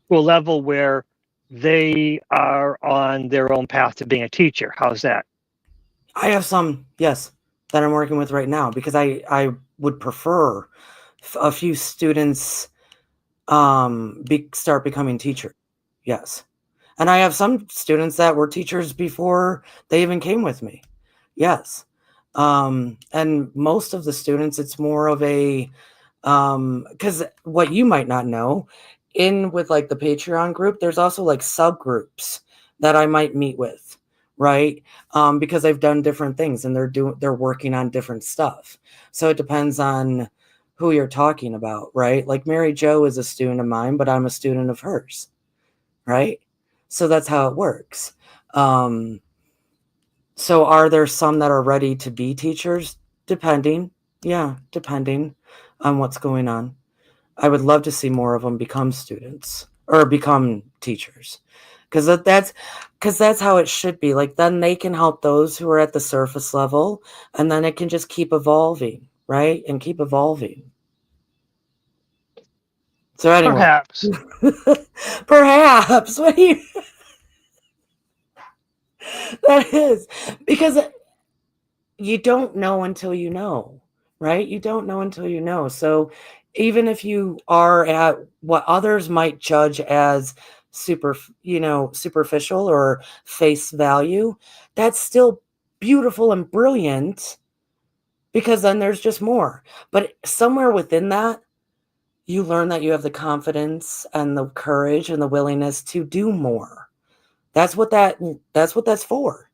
to a level where they are on their own path to being a teacher. How's that? I have some, yes, that I'm working with right now because I would prefer a few students start becoming teachers. Yes. And I have some students that were teachers before they even came with me. Yes. And most of the students, it's more of a, because what you might not know, in with like the Patreon group, there's also like subgroups that I might meet with, right? Because they've done different things and they're working on different stuff. So it depends on who you're talking about, right? Like Mary Jo is a student of mine, but I'm a student of hers, right? So that's how it works. So are there some that are ready to be teachers? Depending. Yeah, depending on what's going on. I would love to see more of them become students or become teachers. Because that's how it should be. Like then they can help those who are at the surface level and then it can just keep evolving, right? And keep evolving. So anyway, Perhaps. perhaps what do you that is because you don't know until you know, right? You don't know until you know. So even if you are at what others might judge as superficial or face value, that's still beautiful and brilliant because then there's just more. But somewhere within that, you learn that you have the confidence and the courage and the willingness to do more. That's what that's for.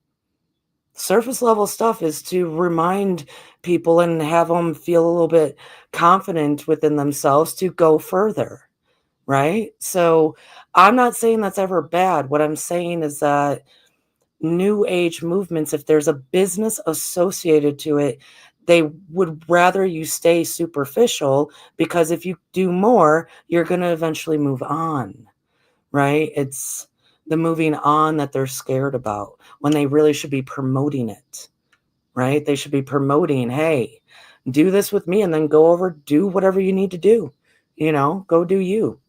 Surface level stuff is to remind people and have them feel a little bit confident within themselves to go further, right? So I'm not saying that's ever bad. What I'm saying is that new age movements, if there's a business associated to it, they would rather you stay superficial because if you do more, you're going to eventually move on, right? It's the moving on that they're scared about when they really should be promoting it, right? They should be promoting, hey, do this with me and then go over, do whatever you need to do, go do you.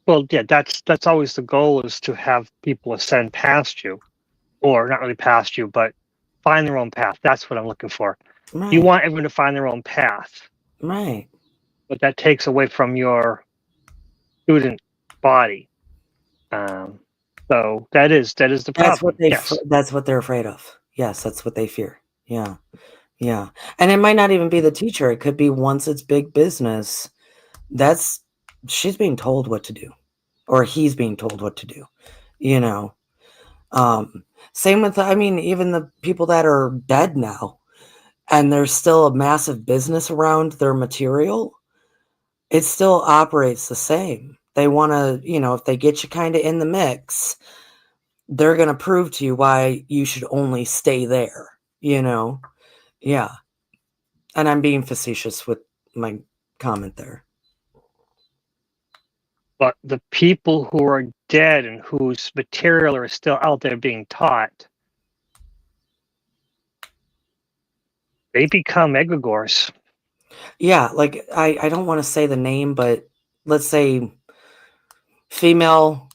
Well, yeah, that's always the goal, is to have people ascend past you, or not really past you, but find their own path. That's what I'm looking for. You Right, want everyone to find their own path, right. but that takes away from your student body. Um, so that is the problem. Yes. That's what they're afraid of. Yes, that's what they fear. Yeah, yeah. And it might not even be the teacher. It could be once it's big business, that's she's being told what to do or he's being told what to do, you know. Um, Same with, I mean, even the people that are dead now and there's still a massive business around their material, it still operates the same. They want to, if they get you kind of in the mix, they're going to prove to you why you should only stay there, you know? Yeah. And I'm being facetious with my comment there. But the people who are dead and whose material are still out there being taught, they become egregores. Yeah. Like, I don't want to say the name, but let's say female,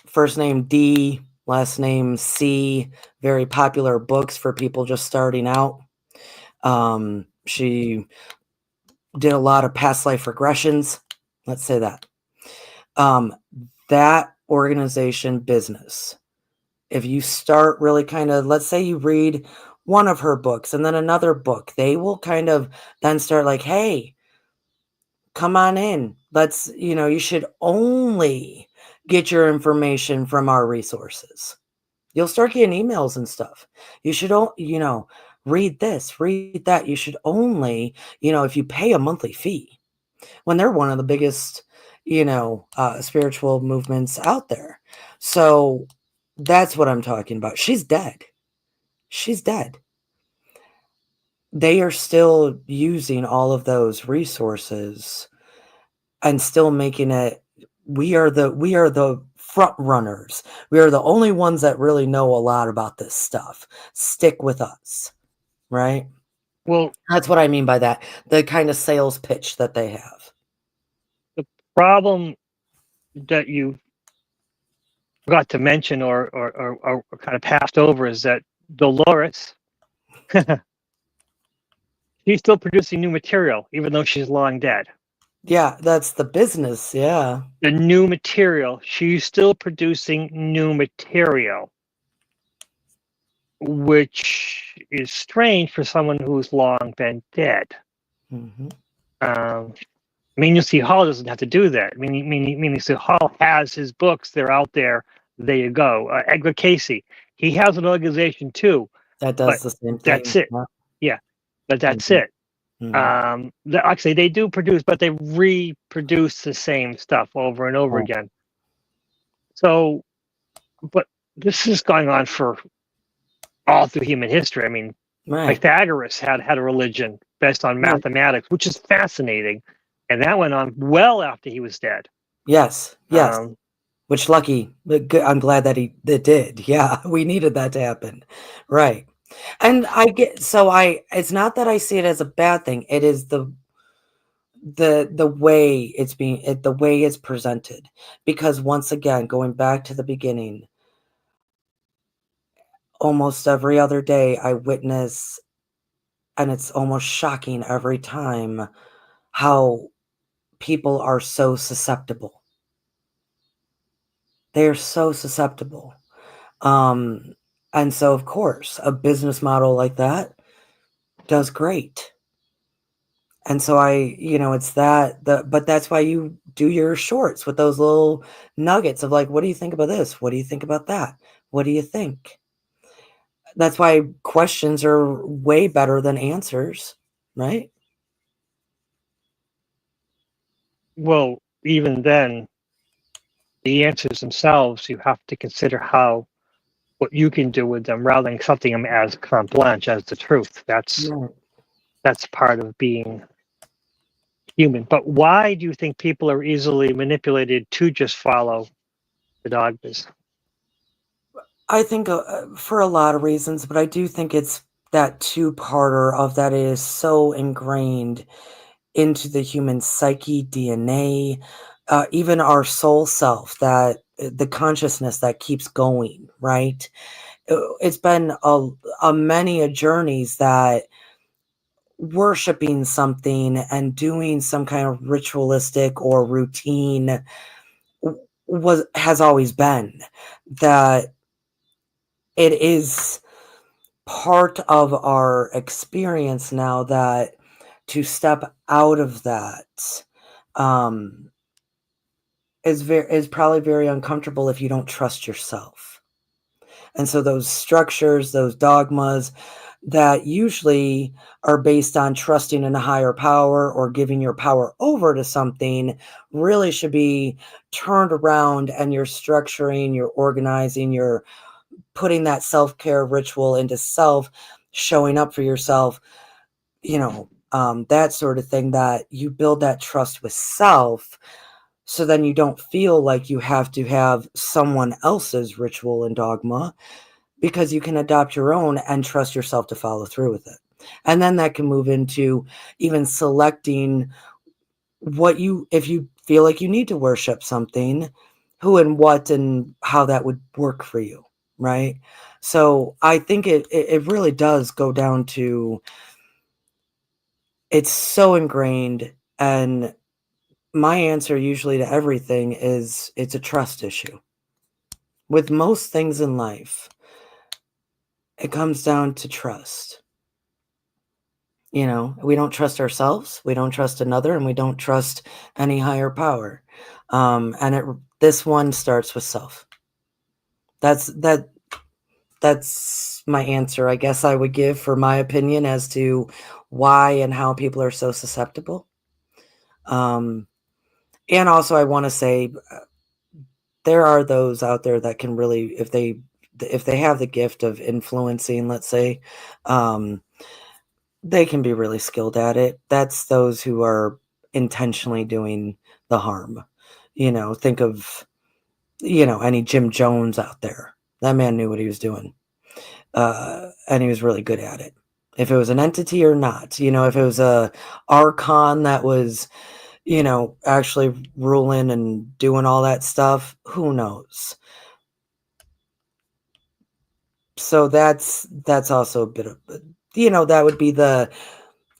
first name D, last name C, very popular books for people just starting out. She did a lot of past life regressions. Let's say that. Um, that organization business, if you start really kind of, let's say you read one of her books and then another book, they will kind of then start like, hey, come on in. You should only get your information from our resources. You'll start getting emails and stuff. You should, read this, read that. You should only, if you pay a monthly fee, when they're one of the biggest, spiritual movements out there. So that's what I'm talking about. She's dead. She's dead. they are still using all of those resources and still making it. We are the front runners. We are the only ones that really know a lot about this stuff. Stick with us, right? Well, That's what I mean by that. The kind of sales pitch that they have. the problem that you forgot to mention or kind of passed over is that Dolores, she's still producing new material, even though she's long dead. Yeah, that's the business. Yeah. The new material, she's still producing new material, which is strange for someone who's long been dead. Mm-hmm. I mean, you see, Hall doesn't have to do that. You see, Hall has his books; they're out there. There you go. Edgar Casey, he has an organization too, That but does the same thing. that's it. Yeah. Yeah, but that's Mm-hmm. it. Mm-hmm. Actually, they do produce, but they reproduce the same stuff over and over Right. again. So, but this is going on for all through human history. I mean, Right. Pythagoras had a religion based on Right. mathematics, which is fascinating, and that went on well after he was dead. Yes. Yes. Um, Which lucky. I'm glad that it did. Yeah, we needed that to happen. Right. And I get so I. It's not that I see it as a bad thing. It is the way it's the way it's presented. Because once again, going back to the beginning, almost every other day I witness, and it's almost shocking every time how people are so susceptible. They are so susceptible. Um, and so, of course, a business model like that does great. And so it's but that's why you do your shorts with those little nuggets of like, what do you think about this? What do you think about that? What do you think? That's why questions are way better than answers, right? well, even then, the answers themselves, you have to consider what you can do with them rather than accepting them as carte blanche, as the truth. Right. That's part of being human. But why do you think people are easily manipulated to just follow the dogmas? I think for a lot of reasons, but I do think it's that two-parter of that is so ingrained into the human psyche, DNA, even our soul self, that the consciousness that keeps going, right? It's been a many a journeys that worshiping something and doing some kind of ritualistic or routine has always been that it is part of our experience now, that to step out of that um, is probably very uncomfortable if you don't trust yourself. And so those structures, those dogmas that usually are based on trusting in a higher power or giving your power over to something really should be turned around, and you're structuring, you're organizing, you're putting that self-care ritual into self, showing up for yourself, that sort of thing, that you build that trust with self. So then you don't feel like you have to have someone else's ritual and dogma, because you can adopt your own and trust yourself to follow through with it. And then that can move into even selecting if you feel like you need to worship something, who and what and how that would work for you, right? So I think it really does go down to, it's so ingrained. And my answer usually to everything is it's a trust issue. With most things in life, it comes down to trust. We don't trust ourselves, we don't trust another, and we don't trust any higher power. This one starts with self. That's my answer, I guess, I would give for my opinion as to why and how people are so susceptible. And also, I want to say, there are those out there that can really, if they have the gift of influencing, let's say, They can be really skilled at it. That's those who are intentionally doing the harm. Think of, any Jim Jones out there. That man knew what he was doing. And he was really good at it. If it was an entity or not, if it was a archon that was, actually ruling and doing all that stuff, who knows? So that's also a bit of, that would be the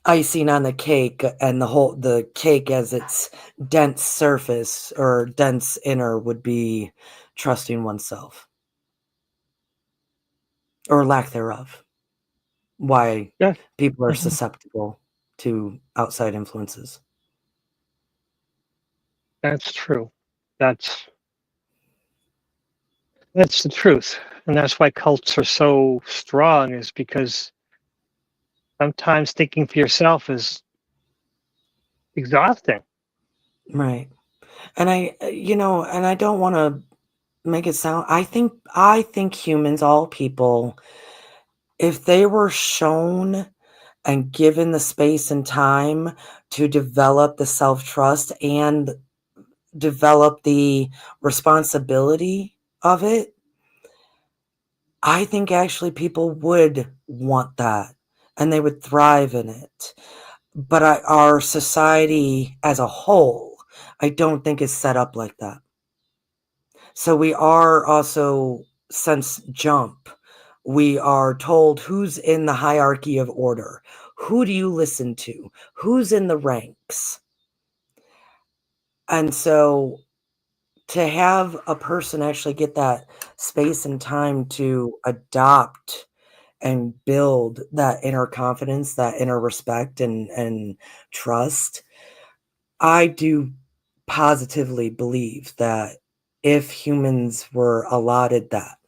icing on the cake, and the cake as its dense surface or dense inner would be trusting oneself or lack thereof. Why Yeah. people are Mhm. susceptible to outside influences. That's true. That's that's the truth. And that's why cults are so strong, is because sometimes thinking for yourself is exhausting. Right. And I don't want to make it sound, I think humans, all people, if they were shown and given the space and time to develop the self-trust and develop the responsibility of it, I think actually people would want that and they would thrive in it. But our society as a whole, I don't think is set up like that. So we are also, since jump, we are told who's in the hierarchy of order. Who do you listen to? Who's in the ranks? And so to have a person actually get that space and time to adopt and build that inner confidence, that inner respect and trust, I do positively believe that if humans were allotted that,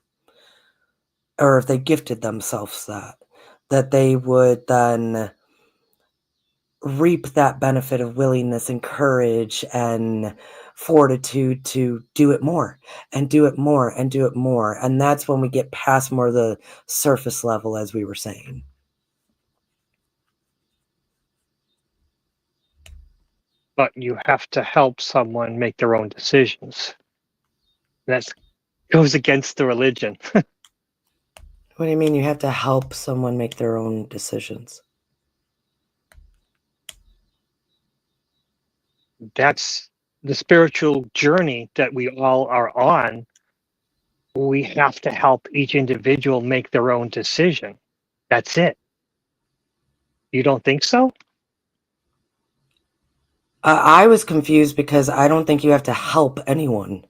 or if they gifted themselves that they would then reap that benefit of willingness and courage and fortitude to do it more and do it more and do it more. And that's when we get past more of the surface level, as we were saying. But you have to help someone make their own decisions. That goes against the religion. What do you mean you have to help someone make their own decisions? That's the spiritual journey that we all are on. We have to help each individual make their own decision. That's it. You don't think so? I was confused because I don't think you have to help anyone.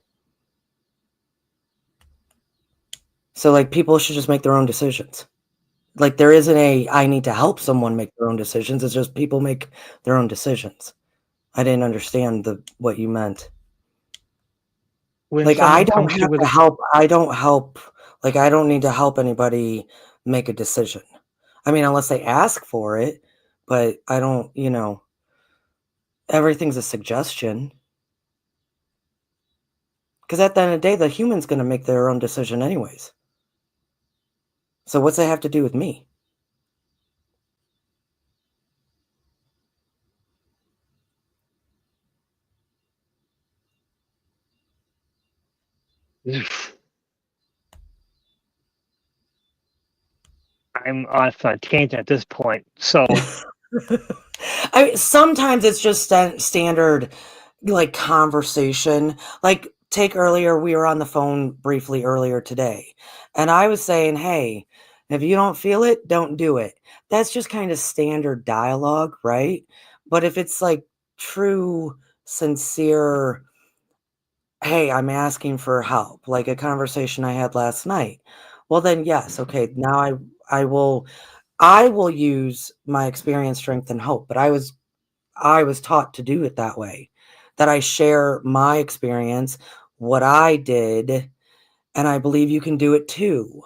So, like, people should just make their own decisions. Like, there isn't I need to help someone make their own decisions. It's just people make their own decisions. I didn't understand what you meant. When Like, I someone don't comes to you have with to help. I don't help. Like, I don't need to help anybody make a decision. I mean, unless they ask for it, but I don't, everything's a suggestion. Because at the end of the day, the human's going to make their own decision anyways. So what's that have to do with me? I'm off on a tangent at this point. So I mean, sometimes it's just standard, like, conversation. Like, take earlier, we were on the phone briefly earlier today, and I was saying, hey, if you don't feel it, don't do it. That's just kind of standard dialogue, right? But if it's like true, sincere, hey, I'm asking for help, like a conversation I had last night, well, then yes, okay, now I will use my experience, strength, and hope. But I was taught to do it that way, that I share my experience, what I did, and I believe you can do it too.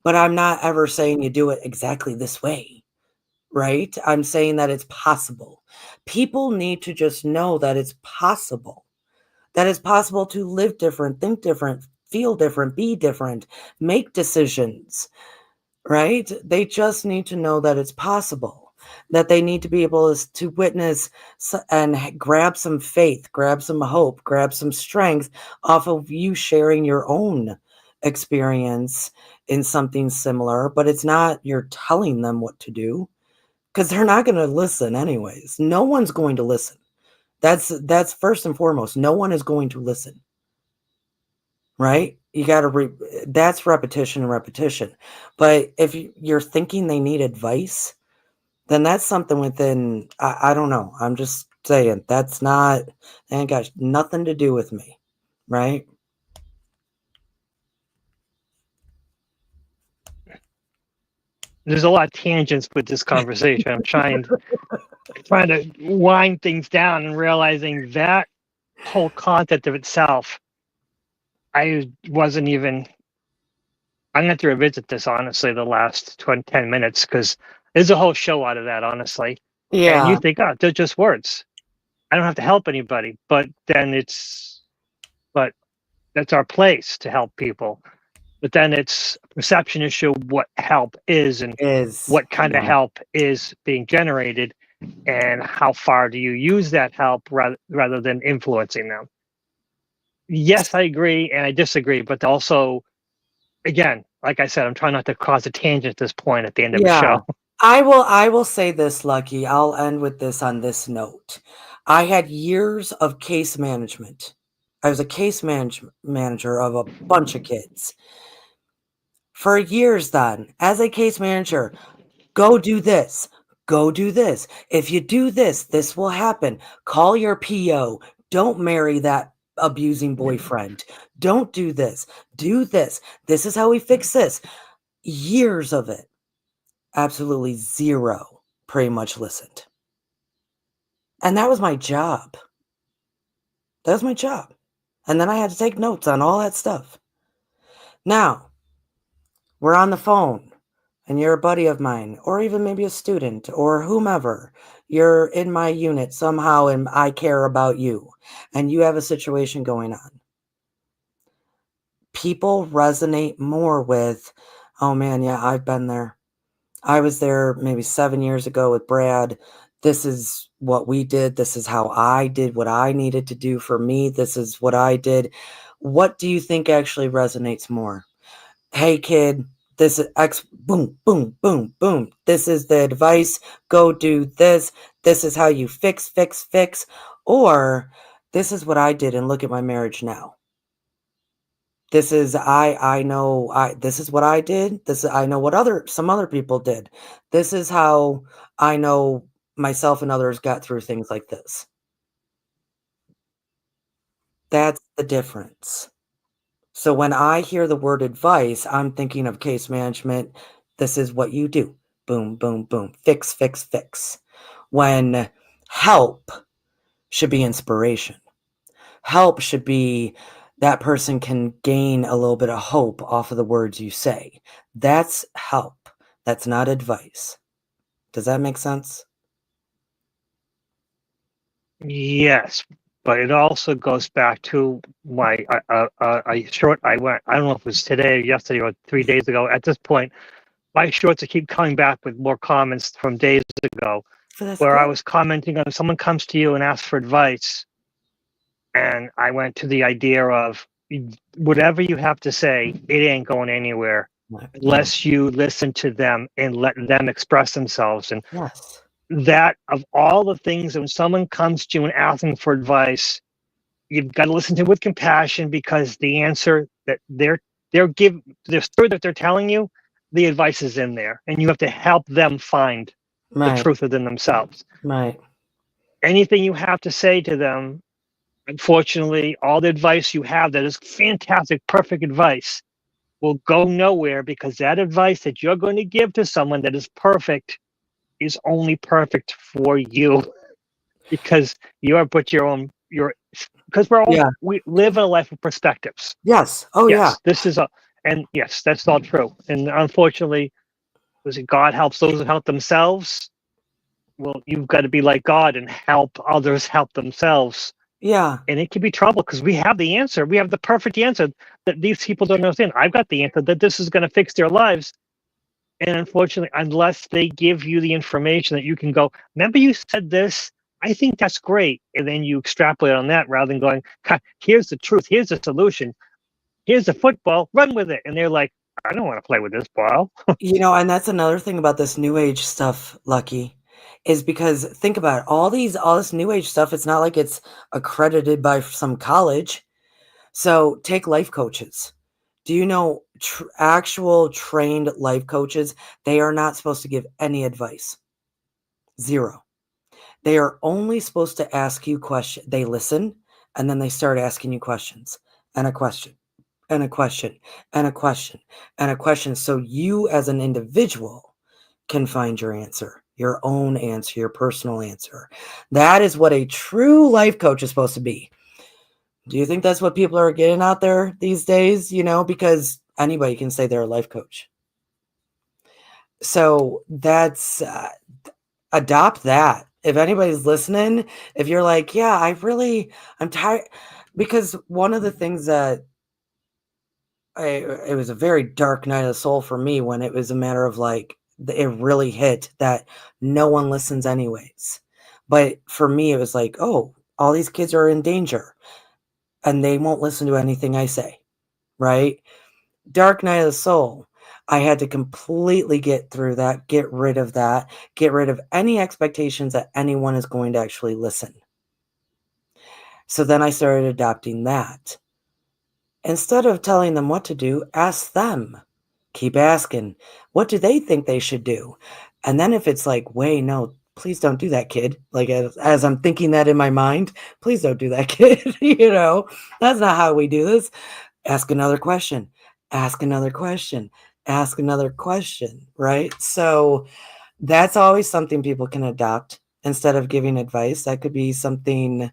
But I'm not ever saying you do it exactly this way, right? I'm saying that it's possible. People need to just know that it's possible. That it's possible to live different, think different, feel different, be different, make decisions, right? They just need to know that it's possible. that they need to be able to witness and grab some faith, grab some hope, grab some strength off of you sharing your own experience in something similar, but it's not you're telling them what to do, because they're not going to listen anyways. No one's going to listen. That's first and foremost. No one is going to listen. Right? You got to that's repetition and repetition. But if you're thinking they need advice, then that's something within, I don't know. I'm just saying that's not, ain't got nothing to do with me. Right? There's a lot of tangents with this conversation. I'm trying to wind things down and realizing that whole concept of itself, I wasn't even. I'm going to have to revisit this, honestly, the last 10 minutes, because there's a whole show out of that, honestly. And you Yeah. think, oh, they're just words. I don't have to help anybody. But then but that's our place to help people. But then it's a perception issue what help is and what kind of help is being generated, and how far do you use that help rather than influencing them. Yes, I agree and I disagree, but also, again, like I said, I'm trying not to cause a tangent at this point at the end of the Yeah. show. I will say this, Lucky. I'll end with this on this note. I had years of case management. I was a case manager of a bunch of kids. For years then, as a case manager, go do this. Go do this. If you do this, this will happen. Call your PO. Don't marry that abusing boyfriend. Don't do this. Do this. This is how we fix this. Years of it. Absolutely zero pretty much listened. And that was my job. That was my job. And then I had to take notes on all that stuff. Now, we're on the phone and you're a buddy of mine, or even maybe a student or whomever. You're in my unit somehow and I care about you and you have a situation going on. People resonate more with, oh man, yeah, I've been there. I was there maybe 7 years ago with Brad. This is what we did. This is how I did what I needed to do for me. This is what I did. What do you think actually resonates more? Hey, kid, this is X, boom, boom, boom, boom. This is the advice. Go do this. This is how you fix. Or this is what I did and look at my marriage now. This is I know this is what I did. I know what some other people did. This is how I know myself and others got through things like this. That's the difference. So when I hear the word advice, I'm thinking of case management. This is what you do. Boom, boom, boom. Fix. When help should be inspiration. Help should be that person can gain a little bit of hope off of the words you say. That's help. That's not advice. Does that make sense? Yes, but it also goes back to my short I went. I don't know if it was today or yesterday or 3 days ago. At this point, my shorts keep coming back with more comments from days ago, where I was commenting on someone comes to you and asks for advice, and I went to the idea of whatever you have to say, it ain't going anywhere unless you listen to them and let them express themselves. And Yes. that of all the things, when someone comes to you and asking for advice, you've got to listen to it with compassion, because the answer that the story that they're telling you, the advice is in there, and you have to help them find the truth within themselves. Right. Anything you have to say to them, unfortunately, all the advice you have that is fantastic, perfect advice will go nowhere, because that advice that you're going to give to someone that is perfect is only perfect for you, because because we live in a life of perspectives. Yes. Oh, yes, yeah. Yes, that's all true. And unfortunately, God helps those who help themselves. Well, you've got to be like God and help others help themselves. Yeah. And it can be trouble, because we have the answer. We have the perfect answer that these people don't understand. I've got the answer that this is going to fix their lives. And unfortunately, unless they give you the information that you can go, remember you said this, I think that's great. And then you extrapolate on that rather than going, here's the truth, here's the solution, here's the football, run with it. And they're like, I don't want to play with this ball. And that's another thing about this new age stuff, Lucky, is because think about it, all this new age stuff, it's not like it's accredited by some college. So take life coaches. Do you know actual trained life coaches? They are not supposed to give any advice. Zero. They are only supposed to ask you questions. They listen, and then they start asking you questions, and a question, and a question, and a question, and a question. So you as an individual can find your answer, your own answer, your personal answer. That is what a true life coach is supposed to be. Do you think that's what people are getting out there these days? Because anybody can say they're a life coach. So that's adopt that. If anybody's listening, if you're like, yeah, I'm tired, because one of the things that it was a very dark night of the soul for me when it was a matter of like, it really hit that no one listens anyways. But for me, it was like, oh, all these kids are in danger and they won't listen to anything I say, right? Dark night of the soul. I had to completely get through that, get rid of that, get rid of any expectations that anyone is going to actually listen. So then I started adopting that. Instead of telling them what to do, ask them. Keep asking, what do they think they should do? And then if it's like, wait, no, please don't do that, kid. Like as I'm thinking that in my mind, please don't do that, kid. That's not how we do this. Ask another question. Ask another question. Ask another question, right? So that's always something people can adopt instead of giving advice. That could be something,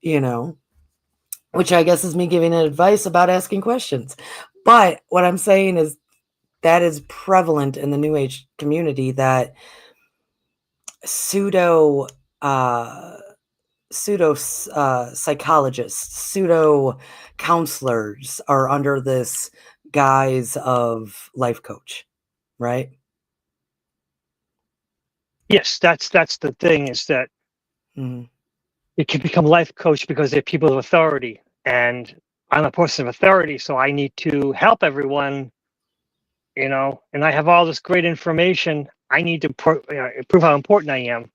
which I guess is me giving advice about asking questions. But what I'm saying is that is prevalent in the New Age community, that pseudo psychologists, pseudo counselors are under this guise of life coach, right? Yes, that's the thing, is that it can become life coach because they're people of authority, and I'm a person of authority, so I need to help everyone, and I have all this great information. I need to prove how important I am.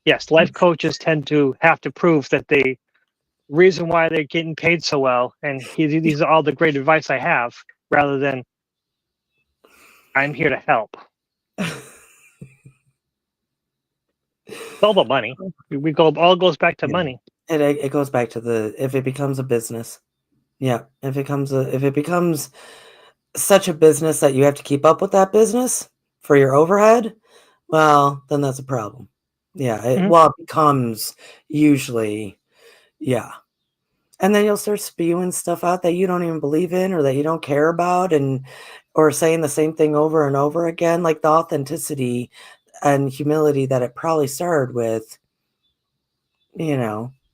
Yes, life coaches tend to have to prove that the reason why they're getting paid so well, and these are all the great advice I have, rather than I'm here to help. It's all about money. All goes back to money. It goes back to if it becomes a business. Yeah. If it becomes such a business that you have to keep up with that business for your overhead, well, then that's a problem. Yeah. It becomes usually, yeah. And then you'll start spewing stuff out that you don't even believe in or that you don't care about, or saying the same thing over and over again, like the authenticity and humility that it probably started with,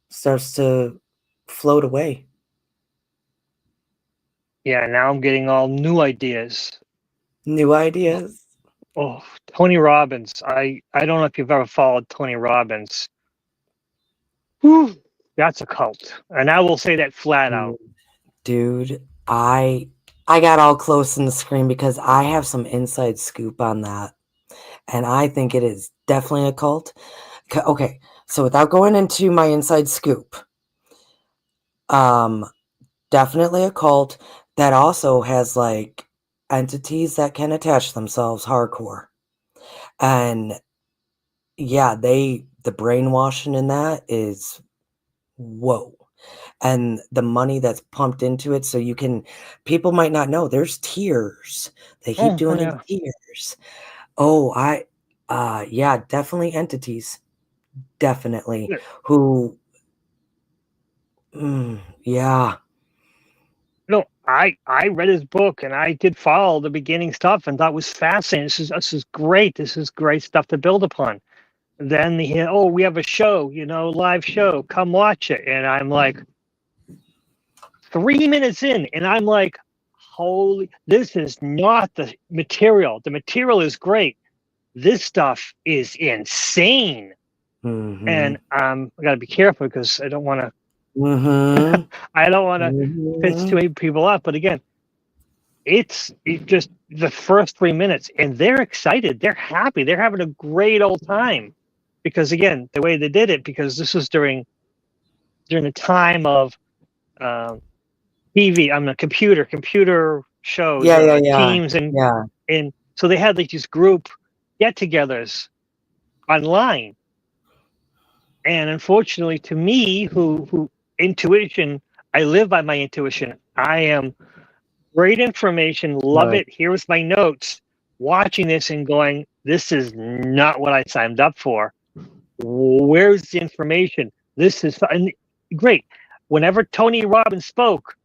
starts to float away. Yeah, now I'm getting all new ideas. New ideas? Oh, Tony Robbins. I don't know if you've ever followed Tony Robbins. Whew, that's a cult. And I will say that flat out. Dude, I got all close in the screen because I have some inside scoop on that. And I think it is definitely a cult. Okay, so without going into my inside scoop, definitely a cult that also has like entities that can attach themselves hardcore. And yeah, the brainwashing in that is whoa. And the money that's pumped into it, so people might not know there's tiers. They keep doing it tiers. Yeah, definitely entities. Definitely. Yeah. Who yeah. No, I read his book and I did follow the beginning stuff and thought it was fascinating. This is great. This is great stuff to build upon. Then we have a show, live show. Come watch it. And I'm like 3 minutes in, and I'm like, holy, this is not the material. The material is great. This stuff is insane. Mm-hmm. And I got to be careful because I don't want to. Mm-hmm. I don't want to piss Mm-hmm. too many people off. But again, it's just the first 3 minutes, and they're excited. They're happy. They're having a great old time because again, the way they did it, because this was during the time of TV, on the computer shows, Yeah, yeah, yeah. teams, Yeah. and so they had like these group get-togethers online. And unfortunately, to me, who intuition, I live by my intuition. I am great information, love Good. it. Here's my notes. Watching this and going, this is not what I signed up for. Where's the information? This is and great. Whenever Tony Robbins spoke,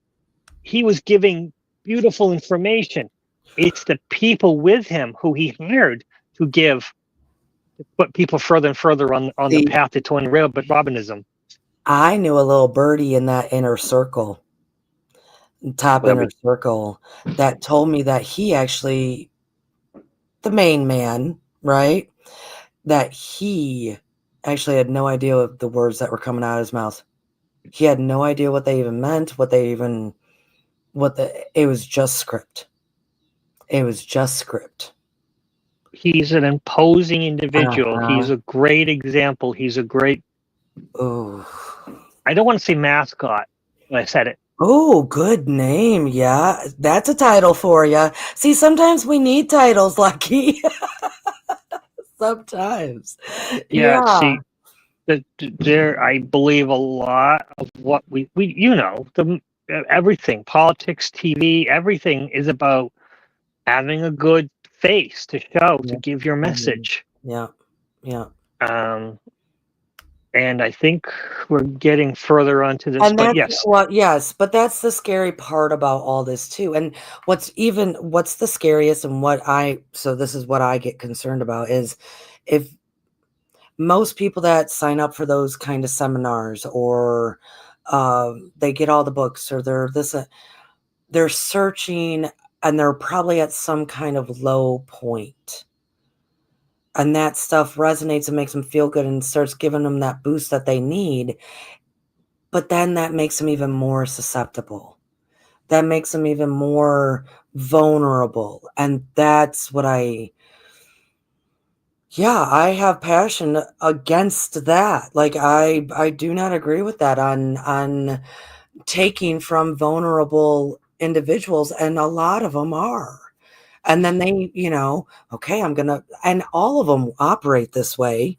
he was giving beautiful information. It's the people with him who he hired to put people further and further on the See, path to Tony Robbinism. I knew a little birdie in that inner circle, top Well, inner circle, that told me that he actually, the main man, right? That he actually had no idea of the words that were coming out of his mouth. He had no idea what they even meant, it was just script. It was just script. He's an imposing individual. He's Uh-huh. a great example. He's a great, Ooh. I don't want to say mascot, but I said it. Oh, good name. Yeah, that's a title for you. See, sometimes we need titles, Lucky. Sometimes. Yeah, Yeah. see, there, I believe a lot of what we everything, politics, TV, everything is about having a good face to show, to Yeah. give your message. Yeah. Yeah. And I think we're getting further onto this, And but that's yes. yes, but that's the scary part about all this too. And what's the scariest and so this is what I get concerned about is if most people that sign up for those kind of seminars or they get all the books or they're searching and they're probably at some kind of low point. And that stuff resonates and makes them feel good and starts giving them that boost that they need. But then that makes them even more susceptible. That makes them even more vulnerable. And that's what I have passion against that. Like I do not agree with that on taking from vulnerable individuals, and a lot of them are. And then they, okay, and all of them operate this way,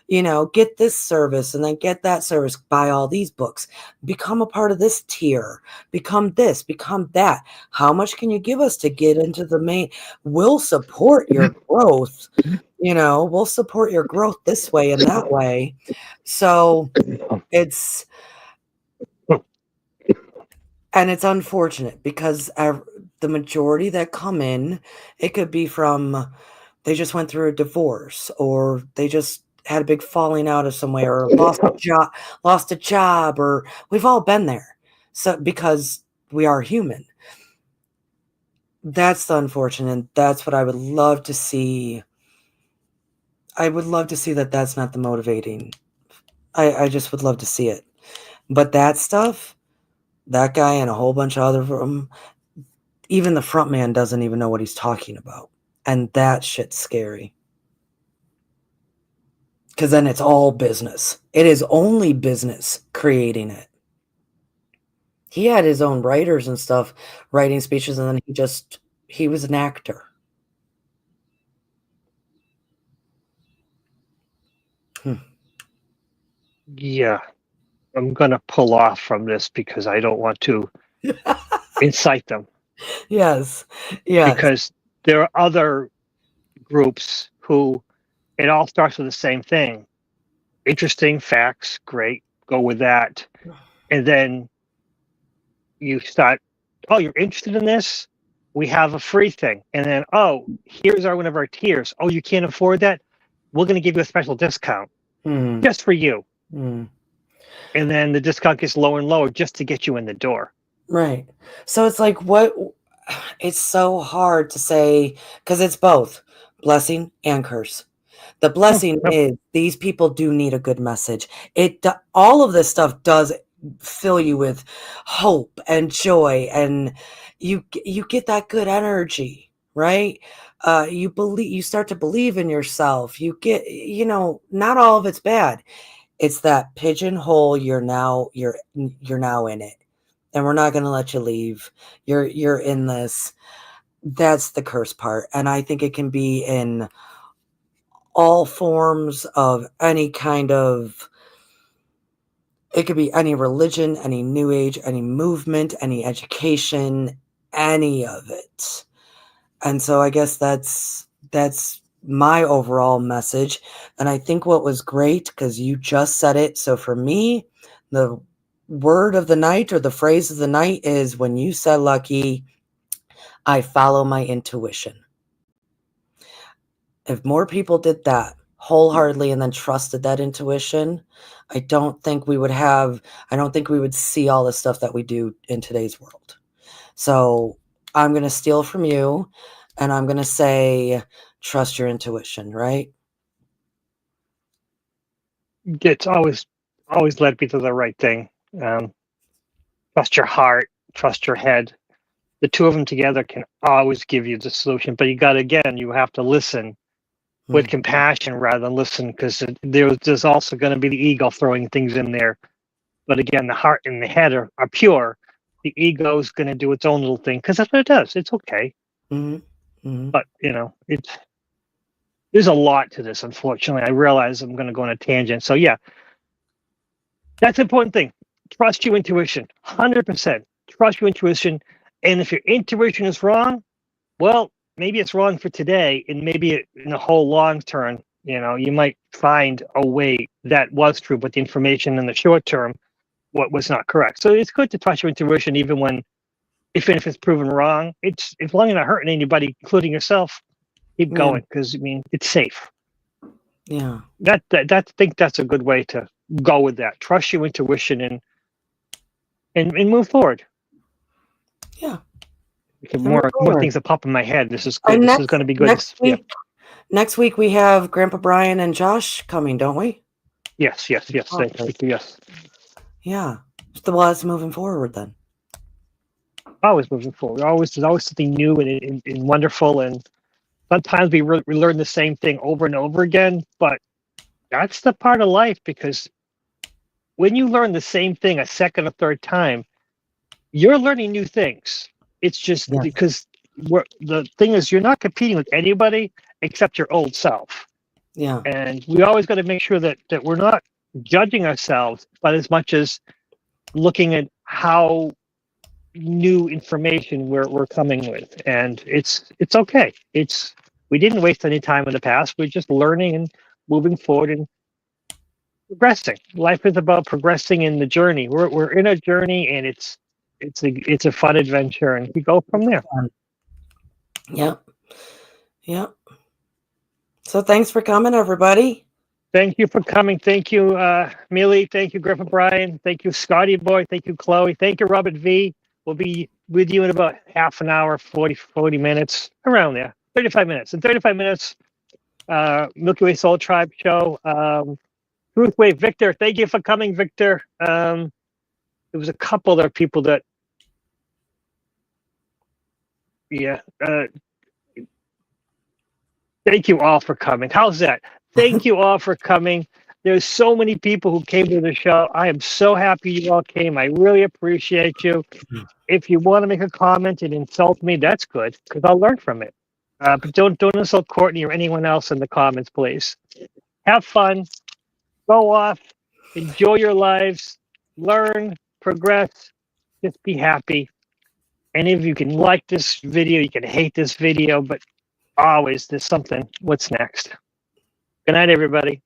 get this service and then get that service, buy all these books, become a part of this tier, become this, become that. How much can you give us to get into the main? We'll support your growth. We'll support your growth this way and that way. So it's unfortunate because the majority that come in, it could be from they just went through a divorce or they just had a big falling out of somewhere or lost a job, or we've all been there. So because we are human. That's the unfortunate. That's what I would love to see. I would love to see that that's not the motivating. I just would love to see it. But that stuff, that guy and a whole bunch of other them, even the front man doesn't even know what he's talking about. And that shit's scary. Because then it's all business. It is only business creating it. He had his own writers and stuff, writing speeches, and then he was an actor. Yeah, I'm going to pull off from this because I don't want to incite them. Yes. Because there are other groups who it all starts with the same thing. Interesting facts, great, go with that. And then you start, oh, you're interested in this? We have a free thing. And then, oh, here's one of our tiers. Oh, you can't afford that? We're going to give you a special discount just for you. And then the discount gets lower and lower just to get you in the door. Right. So it's like, what it's so hard to say because it's both blessing and curse. The blessing Yep. is these people do need a good message. All of this stuff does fill you with hope and joy, and you get that good energy, right? You start to believe in yourself. You get, not all of it's bad. It's that pigeonhole you're now in it, and we're not going to let you leave. You're in this. That's the curse part, and I think it can be in all forms of any kind of, it could be any religion, any new age, any movement, any education, any of it. And so I guess that's my overall message. And I think what was great, because you just said it, so for me, the word of the night or the phrase of the night is when you said, Lucky, I follow my intuition. If more people did that wholeheartedly and then trusted that intuition, I don't think we would see all the stuff that we do in today's world. So I'm going to steal from you, and I'm going to say, trust your intuition, right? It's always led me to the right thing. Trust your heart, trust your head. The two of them together can always give you the solution, but you have to listen with compassion rather than listen, because there's also going to be the ego throwing things in there. But again, the heart and the head are pure. The ego is going to do its own little thing, because that's what it does. It's okay. But there's a lot to this. Unfortunately, I realize I'm going to go on a tangent. So yeah, that's the important thing. Trust your intuition, 100%. Trust your intuition, and if your intuition is wrong, well, maybe it's wrong for today, and maybe in the whole long term, you might find a way that was true, but the information in the short term, what was not correct. So it's good to trust your intuition, even if it's proven wrong. It's, as long as you're not hurting anybody, including yourself, keep going, because it's safe. Yeah. I think that's a good way to go with that. Trust your intuition and move forward. Yeah. More things that pop in my head. This is good. This is going to be good. Next week we have Grandpa Brian and Josh coming, don't we? Yes. Yes. Yes. Yeah. So let's moving forward then. Always moving forward. There's always something new and wonderful. And sometimes we learn the same thing over and over again. But that's the part of life, because when you learn the same thing a second or third time, you're learning new things. It's just because the thing is, you're not competing with anybody except your old self. Yeah. And we always got to make sure that we're not judging ourselves, but as much as looking at how new information we're coming with. And it's okay. We didn't waste any time in the past. We're just learning and moving forward and progressing. Life is about progressing in the journey. We're in a journey, and it's a fun adventure, and we go from there. Yep. So thanks for coming, everybody. Thank you for coming. Thank you, Millie. Thank you, Grandpa Brian. Thank you, Scotty Boy. Thank you, Chloe. Thank you, Robert V. We'll be with you in about half an hour, 40 minutes, around there. 35 minutes. In 35 minutes, Milky Way Soul Tribe show. Truth Wave, Victor. Thank you for coming, Victor. There was a couple other people that, thank you all for coming. How's that? Thank you all for coming. There's so many people who came to the show. I am so happy you all came. I really appreciate you. If you want to make a comment and insult me, that's good, because I'll learn from it. But don't insult Courtney or anyone else in the comments, please. Have fun. Go off. Enjoy your lives. Learn. Progress. Just be happy. And if you can like this video, you can hate this video, but always there's something. What's next? Good night, everybody.